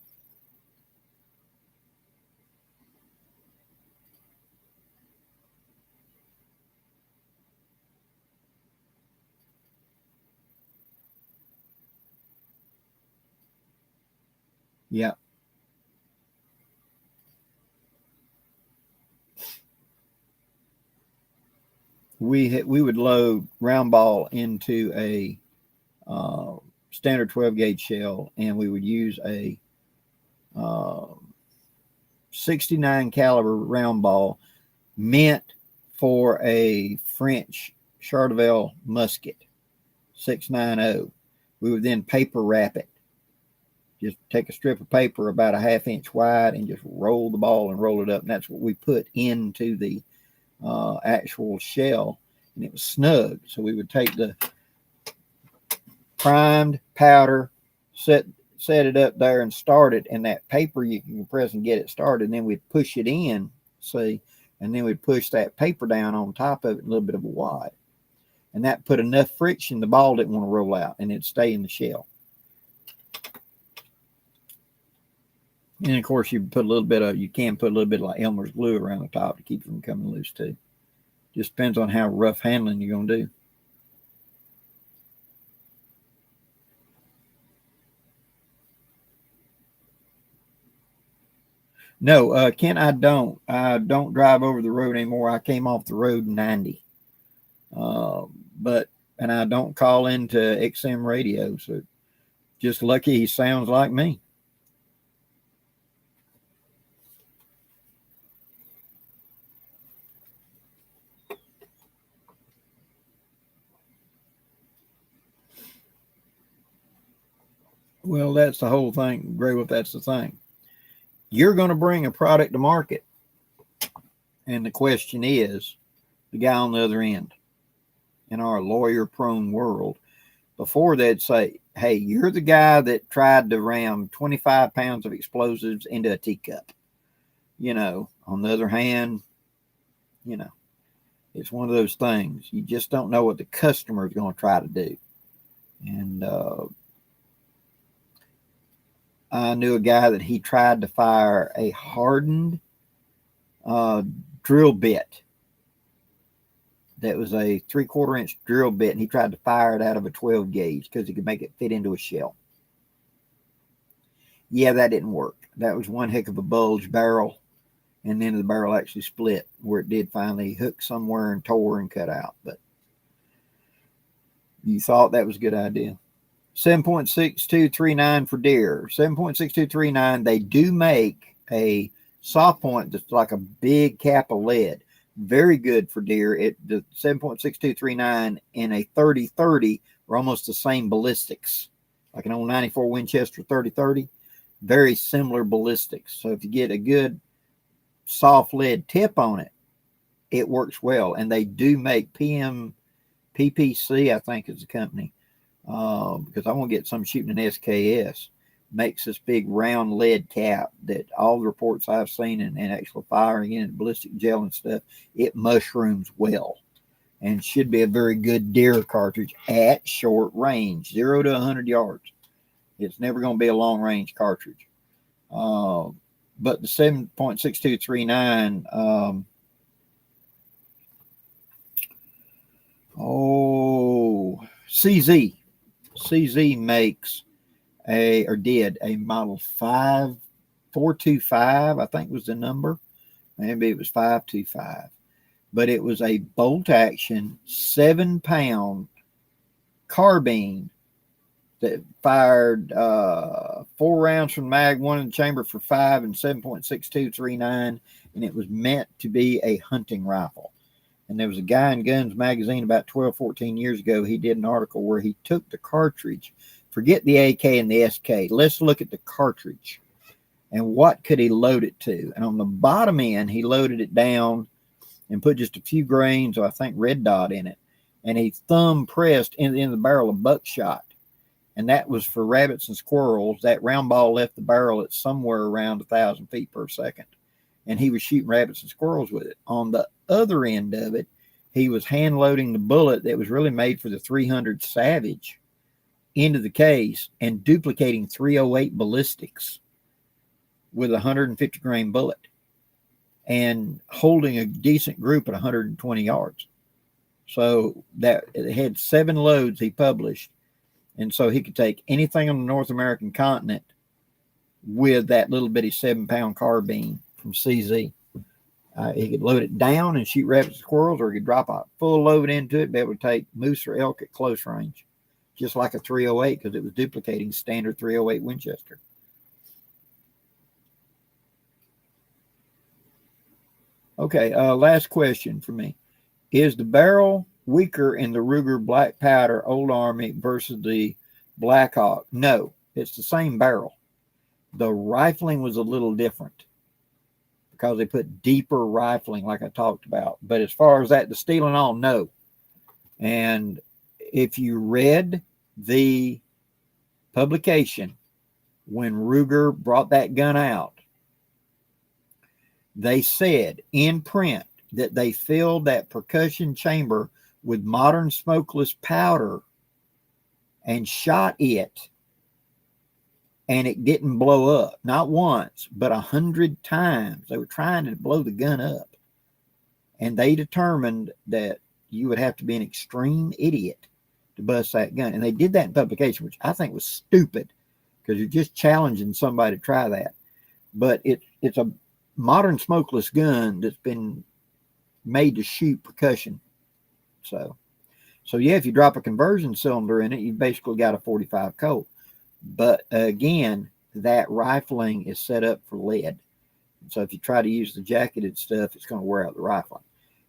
Yeah. We would load round ball into a standard 12 gauge shell, and we would use a 69 caliber round ball meant for a French Charleville musket 690. We would then paper wrap it. Just take a strip of paper about a ½ inch wide and just roll the ball and roll it up. And that's what we put into the actual shell. And it was snug. So we would take the primed powder, set it up there and start it. And that paper you can press and get it started. And then we'd push it in, see, and then we'd push that paper down on top of it, a little bit of a wad. And that put enough friction, the ball didn't want to roll out and it'd stay in the shell. And of course, you can put a little bit of like Elmer's glue around the top to keep it from coming loose too. Just depends on how rough handling you're going to do. No, Ken, I don't drive over the road anymore. I came off the road 90. And I don't call into XM radio. So just lucky he sounds like me. Well, that's the whole thing, Gray Wolf. That's the thing. You're going to bring a product to market. And the question is, the guy on the other end, in our lawyer-prone world, before they'd say, hey, you're the guy that tried to ram 25 pounds of explosives into a teacup. On the other hand, it's one of those things. You just don't know what the customer is going to try to do. And I knew a guy that he tried to fire a hardened drill bit. That was a 3/4 inch drill bit, and he tried to fire it out of a 12 gauge because he could make it fit into a shell. Yeah, that didn't work. That was one heck of a bulge barrel, and then the barrel actually split where it did finally hook somewhere and tore and cut out. But you thought that was a good idea. 7.6239 for deer. 7.6239. They do make a soft point that's like a big cap of lead. Very good for deer. The 7.6239 and a 30-30 are almost the same ballistics. Like an old 94 Winchester 30-30. Very similar ballistics. So if you get a good soft lead tip on it, it works well. And they do make PPC, I think is the company, because I want to get some shooting an SKS. Makes this big round lead cap that all the reports I've seen and actual firing in ballistic gel and stuff, it mushrooms well and should be a very good deer cartridge at short range, 0 to 100 yards. It's never going to be a long range cartridge. But the 7.6239, CZ makes did a model 5425, I think was the number. Maybe it was 525. But it was a bolt action 7-pound carbine that fired 4 rounds from mag, 1 in the chamber for 5 and 7.6239. And it was meant to be a hunting rifle. And there was a guy in Guns Magazine about 12, 14 years ago. He did an article where he took the cartridge. Forget the AK and the SK. Let's look at the cartridge. And what could he load it to? And on the bottom end, he loaded it down and put just a few grains, or I think red dot in it. And he thumb pressed in the barrel of buckshot. And that was for rabbits and squirrels. That round ball left the barrel at somewhere around 1,000 feet per second. And he was shooting rabbits and squirrels with it. On the other end of it, he was hand loading the bullet that was really made for the 300 Savage into the case and duplicating 308 ballistics with a 150 grain bullet and holding a decent group at 120 yards. So that it had 7 loads he published. And so he could take anything on the North American continent with that little bitty 7-pound carbine from CZ. He could load it down and shoot rabbits and squirrels, or he could drop a full load into it, be able to take moose or elk at close range, just like a 308, because it was duplicating standard 308 Winchester. Okay, last question for me. Is the barrel weaker in the Ruger Black Powder Old Army versus the Blackhawk? No, it's the same barrel. The rifling was a little different because they put deeper rifling like I talked about. But as far as that, the steel and all, no. And if you read the publication when Ruger brought that gun out, they said in print that they filled that percussion chamber with modern smokeless powder and shot it, and it didn't blow up. Not once, but 100 times. They were trying to blow the gun up. And they determined that you would have to be an extreme idiot to bust that gun. And they did that in publication, which I think was stupid, because you're just challenging somebody to try that. But it's a modern smokeless gun that's been made to shoot percussion. So yeah, if you drop a conversion cylinder in it, you basically got a 45 Colt. But again, that rifling is set up for lead. So if you try to use the jacketed stuff, it's going to wear out the rifling.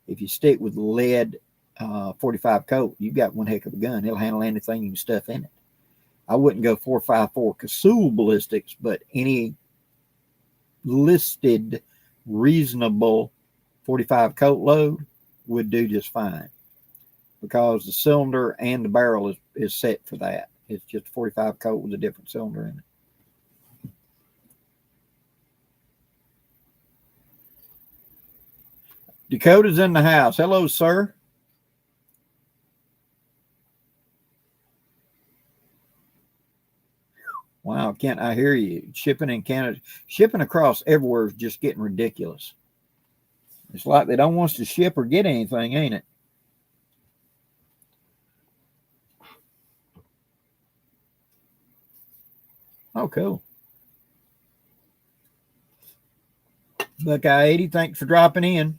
If you stick with lead 45 Colt, you've got one heck of a gun. It'll handle anything you can stuff in it. I wouldn't go 4.54 Casull ballistics, but any listed reasonable 45 Colt load would do just fine, because the cylinder and the barrel is set for that. It's just a 45 Colt with a different cylinder in it. Dakota's in the house. Hello, sir. Wow, Kent, I hear you. Shipping in Canada, shipping across everywhere is just getting ridiculous. It's like they don't want us to ship or get anything, ain't it? Oh, cool. Buckeye 80, thanks for dropping in.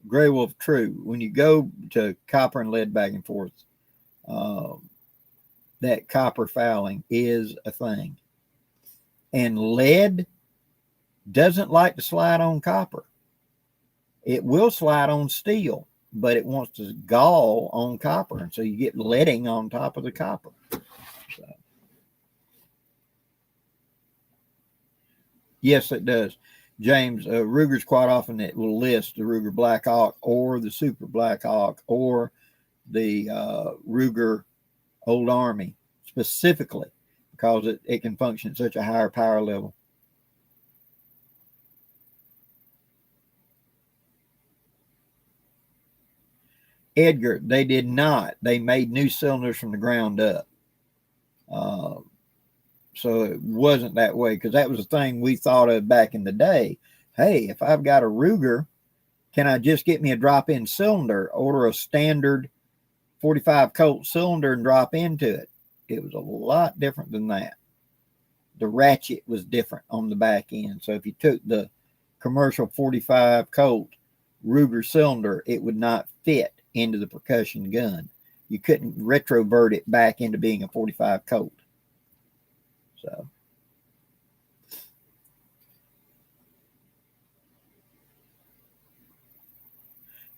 Gray Wolf, true. When you go to copper and lead back and forth, that copper fouling is a thing. And lead doesn't like to slide on copper. It will slide on steel. but it wants to gall on copper. And so you get leading on top of the copper. So, yes, it does. James, Ruger's quite often it will list the Ruger Black Hawk or the Super Black Hawk or the Ruger Old Army specifically because it can function at such a higher power level. Edgar, they did not. They made new cylinders from the ground up. So it wasn't that way because that was the thing we thought of back in the day. Hey, if I've got a Ruger, can I just get me a drop-in cylinder, order a standard 45 Colt cylinder and drop into it? It was a lot different than that. The ratchet was different on the back end. So if you took the commercial 45 Colt Ruger cylinder, it would not fit into the percussion gun. You couldn't retrovert it back into being a 45 Colt. So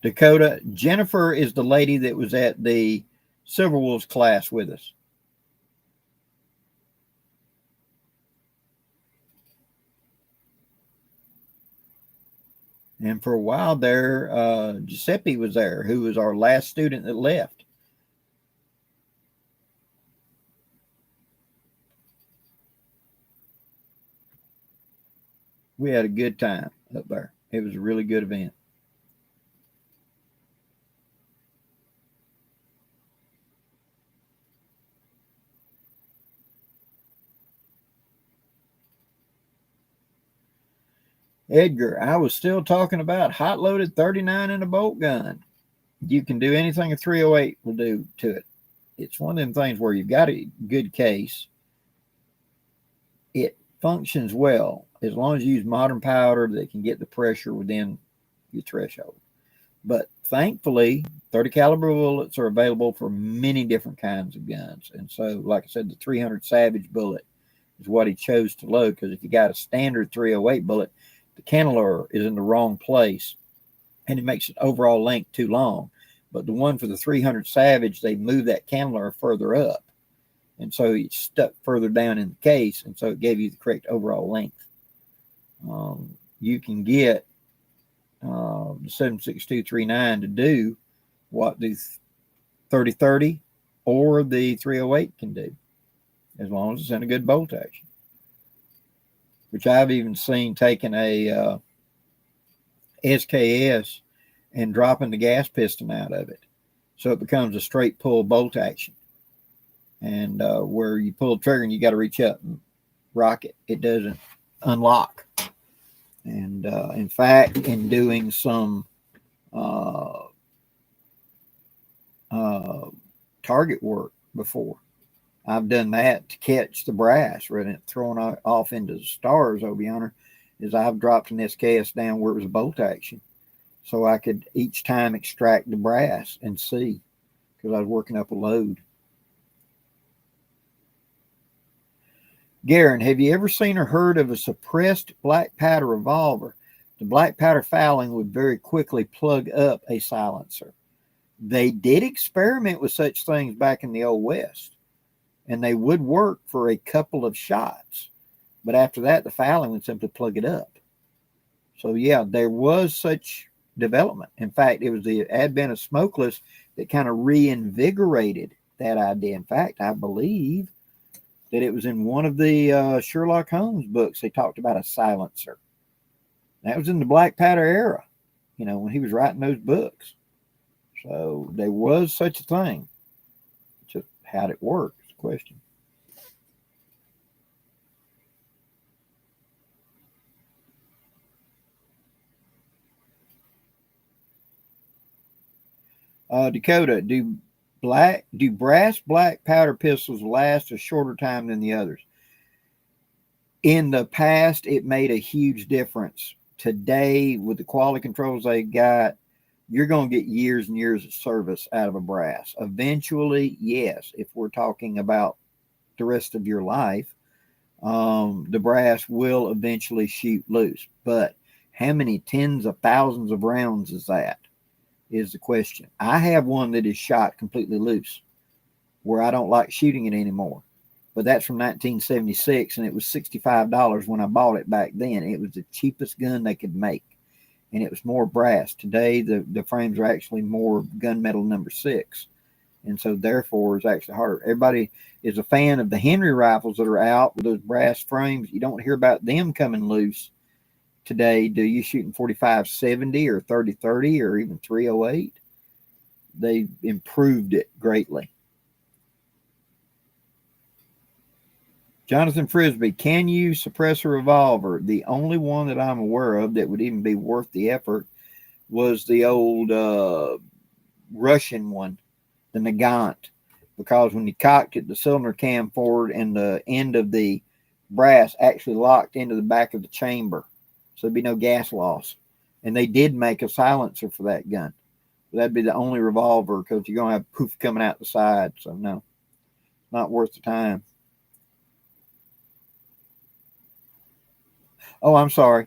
Dakota, Jennifer is the lady that was at the Silver Wolves class with us. And for a while there, Giuseppe was there, who was our last student that left. We had a good time up there. It was a really good event. Edgar, I was still talking about hot loaded 39 in a bolt gun. You can do anything a 308 will do to it. It's one of them things where you've got a good case. It functions well as long as you use modern powder that can get the pressure within your threshold. But thankfully, 30 caliber bullets are available for many different kinds of guns. And so, like I said, the 300 Savage bullet is what he chose to load because if you got a standard 308 bullet, the cantilever is in the wrong place and it makes it overall length too long. But the one for the 300 Savage, they move that cantilever further up. And so it's stuck further down in the case. And so it gave you the correct overall length. You can get the 7.6239 to do what the 30-30 or the 308 can do, as long as it's in a good bolt action. Which I've even seen taking a SKS and dropping the gas piston out of it. So it becomes a straight pull bolt action. And where you pull the trigger and you got to reach up and rock it, it doesn't unlock. And in fact, in doing some target work before, I've done that to catch the brass rather than throwing off into the stars over yonder. Is I've dropped an SKS down where it was a bolt action, so I could each time extract the brass and see because I was working up a load. Garen, have you ever seen or heard of a suppressed black powder revolver? The black powder fouling would very quickly plug up a silencer. They did experiment with such things back in the Old West. And they would work for a couple of shots. But after that, the fouling would simply plug it up. So, yeah, there was such development. In fact, it was the advent of smokeless that kind of reinvigorated that idea. In fact, I believe that it was in one of the Sherlock Holmes books. They talked about a silencer. That was in the black powder era, when he was writing those books. So there was such a thing. Just how'd it work? Question. Dakota, do brass black powder pistols last a shorter time than the others? In the past, it made a huge difference. Today, with the quality controls they got, you're going to get years and years of service out of a brass. Eventually, yes, if we're talking about the rest of your life, the brass will eventually shoot loose. But how many tens of thousands of rounds is that? is the question. I have one that is shot completely loose where I don't like shooting it anymore. But that's from 1976, and it was $65 when I bought it back then. It was the cheapest gun they could make, and it was more brass. Today, the frames are actually more gunmetal number 6, and so therefore it's actually harder. Everybody is a fan of the Henry rifles that are out with those brass frames. You don't hear about them coming loose today. Do you shooting 45-70 or 30-30 or even 308? They improved it greatly. Jonathan Frisbee, can you suppress a revolver? The only one that I'm aware of that would even be worth the effort was the old Russian one, the Nagant, because when you cocked it, the cylinder cam forward and the end of the brass actually locked into the back of the chamber, so there'd be no gas loss. And they did make a silencer for that gun. That'd be the only revolver, because you're going to have poof coming out the side. So no, not worth the time. Oh, I'm sorry.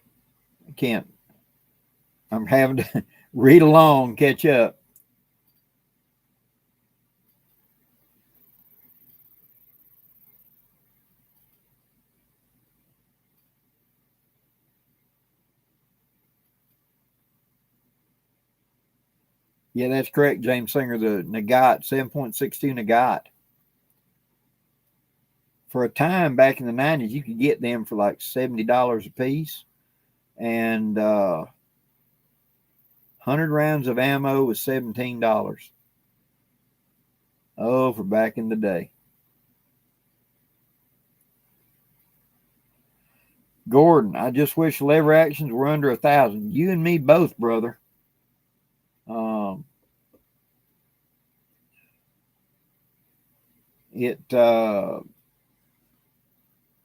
I can't. I'm having to read along, catch up. Yeah, that's correct, James Singer. The Nagant, 7.62 Nagant. For a time back in the 90s, you could get them for like $70 a piece. And 100 rounds of ammo was $17. Oh, for back in the day. Gordon, I just wish lever actions were under 1,000. You and me both, brother.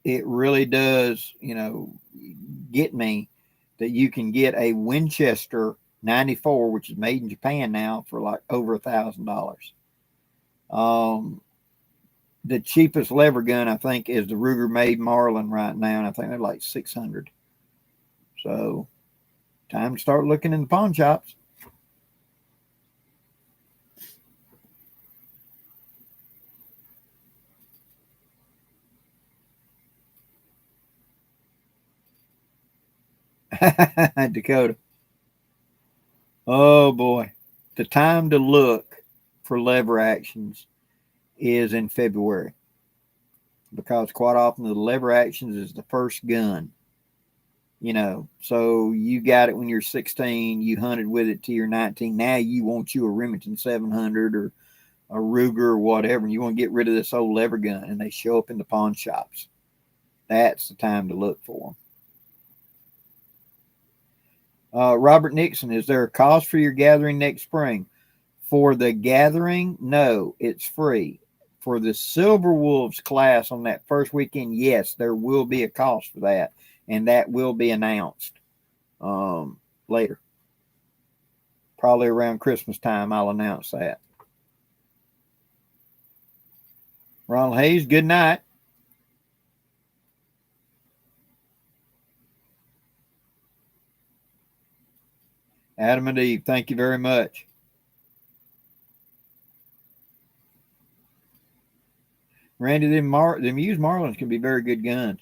It really does, get me that you can get a Winchester 94, which is made in Japan now, for like over $1,000. The cheapest lever gun, I think, is the Ruger made Marlin right now, and I think they're like $600. So, time to start looking in the pawn shops. Dakota. Oh boy. The time to look for lever actions is in February, because quite often the lever actions is the first gun. So you got it when you're 16, you hunted with it till you're 19. Now you want you a Remington 700 or a Ruger or whatever, and you want to get rid of this old lever gun, and they show up in the pawn shops. That's the time to look for them. Robert Nixon, is there a cost for your gathering next spring? For the gathering, no, it's free. For the Silver Wolves class on that first weekend, yes, there will be a cost for that, and that will be announced later. Probably around Christmas time, I'll announce that. Ronald Hayes, good night. Adam and Eve, thank you very much. Randy, them used Marlins can be very good guns.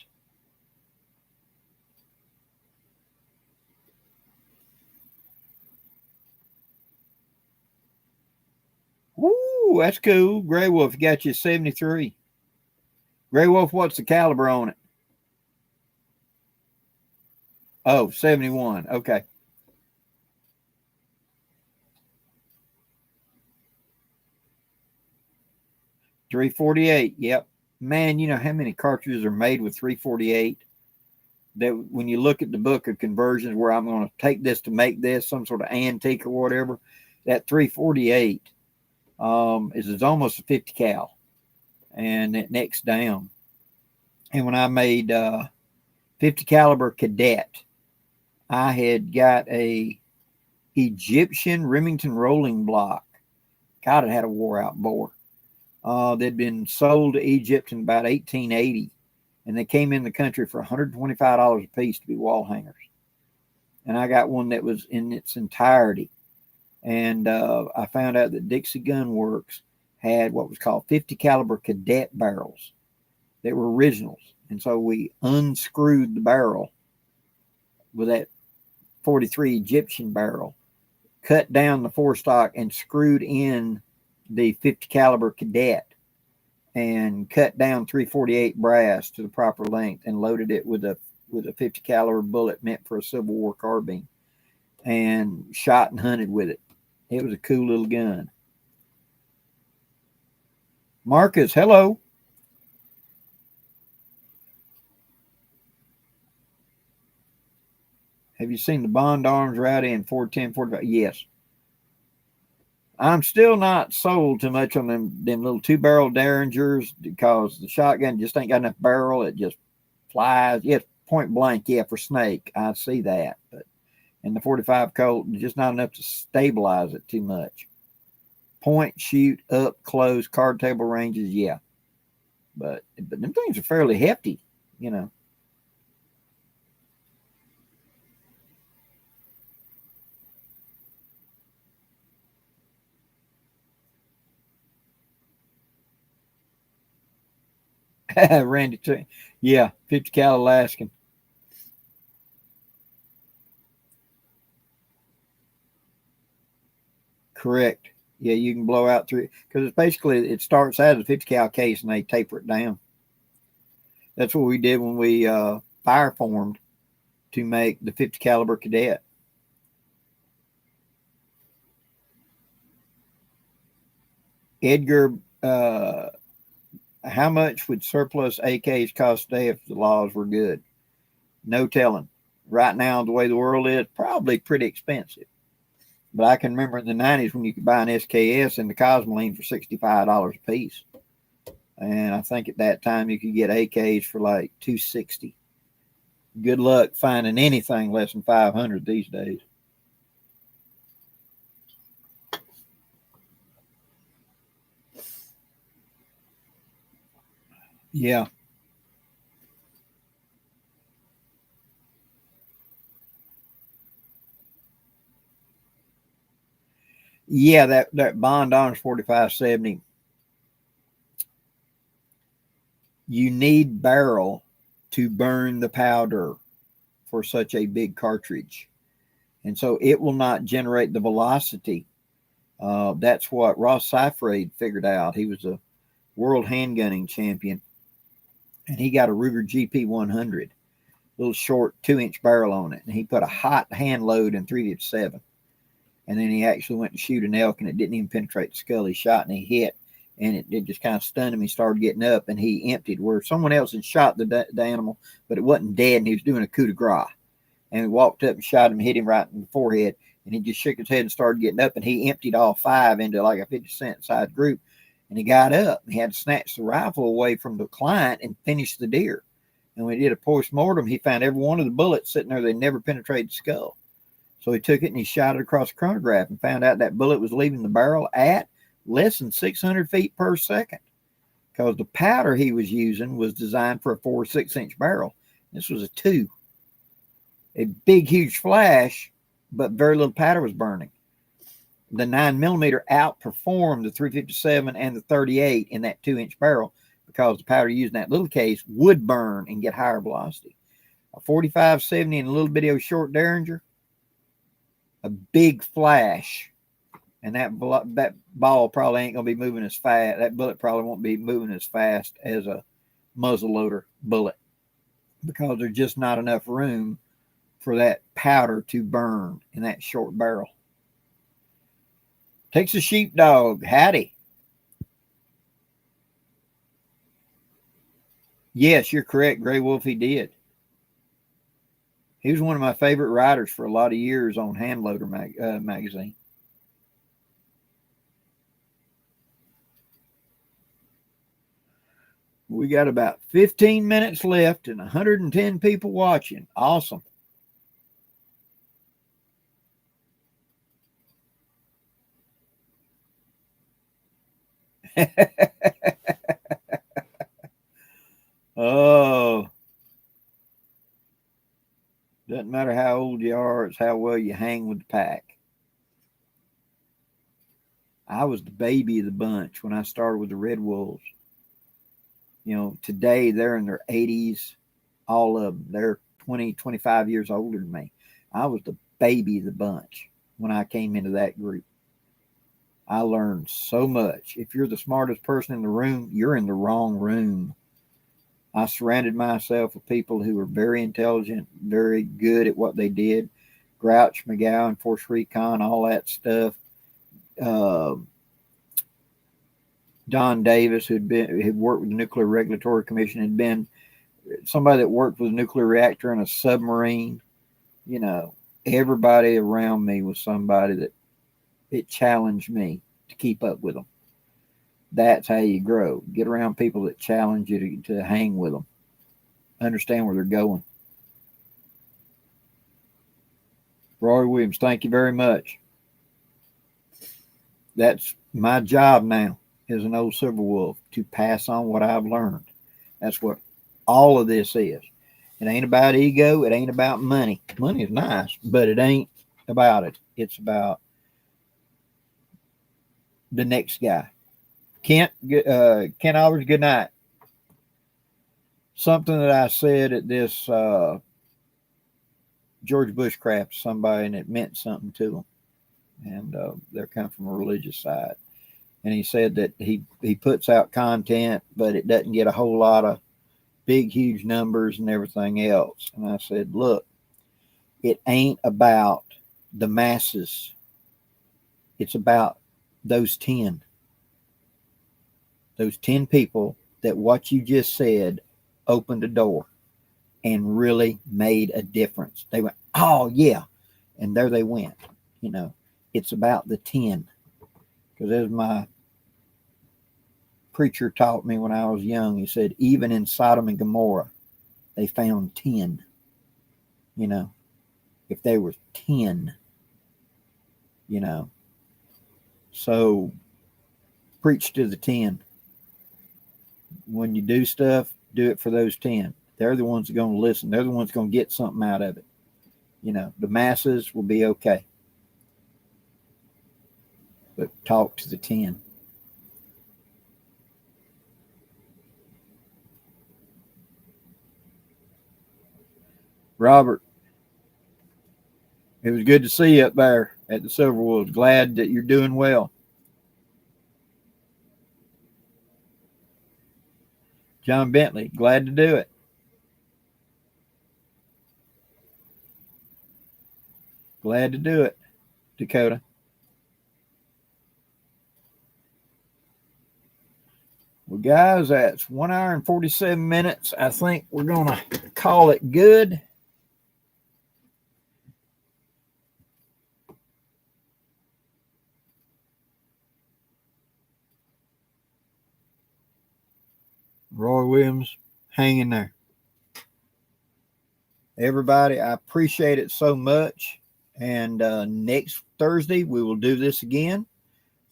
Woo, that's cool. Grey Wolf got you 73. Grey Wolf, what's the caliber on it? Oh, 71. Okay. .348. Yep. Man, you know how many cartridges are made with .348? That when you look at the book of conversions, where I'm going to take this to make this some sort of antique or whatever, that .348 is almost a 50 cal, and it next down. And when I made 50 caliber cadet, I had got a Egyptian Remington rolling block. God, it had a wore out bore. They'd been sold to Egypt in about 1880, and they came in the country for $125 a piece to be wall hangers. And I got one that was in its entirety And I found out that Dixie Gun Works had what was called 50 caliber cadet barrels that were originals. And so we unscrewed the barrel with that 43 Egyptian barrel, cut down the forestock and screwed in the 50 caliber cadet, and cut down 348 brass to the proper length and loaded it with a 50 caliber bullet meant for a Civil War carbine, and shot and hunted with it. It was a cool little gun. Marcus, hello. Have you seen the Bond Arms Rowdy in 410, 45? Yes. I'm still not sold too much on them little 2-barrel Derringers because the shotgun just ain't got enough barrel. It just flies. Yes, point blank, yeah, for snake. I see that. But in the 45 Colt, just not enough to stabilize it too much. Point, shoot, up, close, card table ranges, yeah. But them things are fairly hefty, you know. Randy, too. Yeah, 50 cal Alaskan. Correct. Yeah, you can blow out through because it's basically it starts out as a 50 cal case and they taper it down. That's what we did when we fire formed to make the 50 caliber cadet. Edgar, how much would surplus AKs cost today if the laws were good? No telling. Right now, the way the world is, probably pretty expensive. But I can remember in the 90s when you could buy an SKS and the Cosmoline for $65 a piece. And I think at that time you could get AKs for like $260. Good luck finding anything less than $500 these days. Yeah. Yeah, that Bond Arms 4570. You need barrel to burn the powder for such a big cartridge. And so it will not generate the velocity. That's what Ross Seifried figured out. He was a world handgunning champion, and he got a Ruger GP 100, little short 2-inch barrel on it, and he put a hot hand load in 357. And then he actually went to shoot an elk, and it didn't even penetrate the skull. He shot and he hit, and it just kind of stunned him. He started getting up, and he emptied where someone else had shot the animal, but it wasn't dead, and he was doing a coup de grace. And he walked up and shot him, hit him right in the forehead, and he just shook his head and started getting up, and he emptied all 5 into like a 50-cent size group, and he got up. He had to snatch the rifle away from the client and finish the deer. And when he did a post-mortem, he found every one of the bullets sitting there. They never penetrated the skull. So he took it and he shot it across the chronograph and found out that bullet was leaving the barrel at less than 600 feet per second because the powder he was using was designed for a 4 6-inch barrel. This was a 2. A big, huge flash, but very little powder was burning. The 9mm outperformed the 357 and the 38 in that 2-inch barrel because the powder used in that little case would burn and get higher velocity. A 4570 and a little bitty short Derringer, a big flash, and that ball probably ain't going to be moving as fast. That bullet probably won't be moving as fast as a muzzleloader bullet because there's just not enough room for that powder to burn in that short barrel. Takes a sheepdog. Howdy. Yes, you're correct. Gray Wolf, he did. He was one of my favorite writers for a lot of years on Handloader magazine. We got about 15 minutes left and 110 people watching. Awesome. Oh, doesn't matter how old you are, it's how well you hang with the pack. I was the baby of the bunch when I started with the Red Wolves. You know, today they're in their 80s, all of them. They're 20, 25 years older than me. I was the baby of the bunch when I came into that group. I learned so much. If you're the smartest person in the room, you're in the wrong room. I surrounded myself with people who were very intelligent, very good at what they did. Grouch, McGowan, Force Recon, all that stuff. Don Davis, had worked with the Nuclear Regulatory Commission, had been somebody that worked with a nuclear reactor in a submarine. You know, everybody around me was somebody that it challenged me to keep up with them. That's how you grow. Get around people that challenge you to hang with them. Understand where they're going. Roy Williams, thank you very much. That's my job now as an old Silver Wolf, to pass on what I've learned. That's what all of this is. It ain't about ego. It ain't about money. Money is nice, but it ain't about it. It's about the next guy. Kent Albers, good night. Something that I said at this George Bushcraft, somebody, and it meant something to them. And they're coming from a religious side. And he said that he puts out content, but it doesn't get a whole lot of big, huge numbers and everything else. And I said, look, it ain't about the masses. It's about those 10. Those 10 people that what you just said opened a door and really made a difference. They went, oh, yeah. And there they went. You know, it's about the 10. Because as my preacher taught me when I was young, he said, even in Sodom and Gomorrah, they found 10. You know, if they were 10, you know. So preach to the 10. When you do stuff, do it for those 10. They're the ones that are going to listen. They're the ones going to get something out of it. You know, the masses will be okay. But talk to the 10. Robert, it was good to see you up there at the Silver Wolves. Glad that you're doing well. John Bentley, glad to do it. Glad to do it, Dakota. Well, guys, that's 1 hour and 47 minutes. I think we're going to call it good. Roy Williams, hang in there. Everybody, I appreciate it so much. And next Thursday, we will do this again.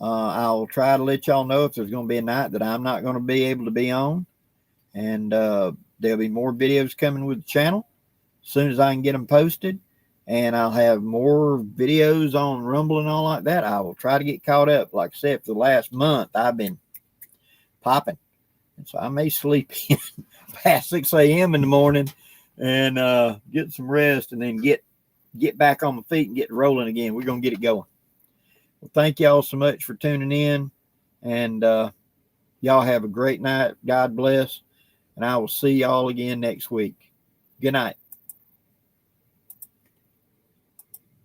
I'll try to let y'all know if there's going to be a night that I'm not going to be able to be on. And there'll be more videos coming with the channel as soon as I can get them posted. And I'll have more videos on Rumble and all like that. I will try to get caught up. Like I said, for the last month, I've been popping. And so I may sleep in past 6 a.m. in the morning and get some rest and then get back on my feet and get rolling again. We're going to get it going. Well, thank y'all so much for tuning in. And y'all have a great night. God bless. And I will see y'all again next week. Good night.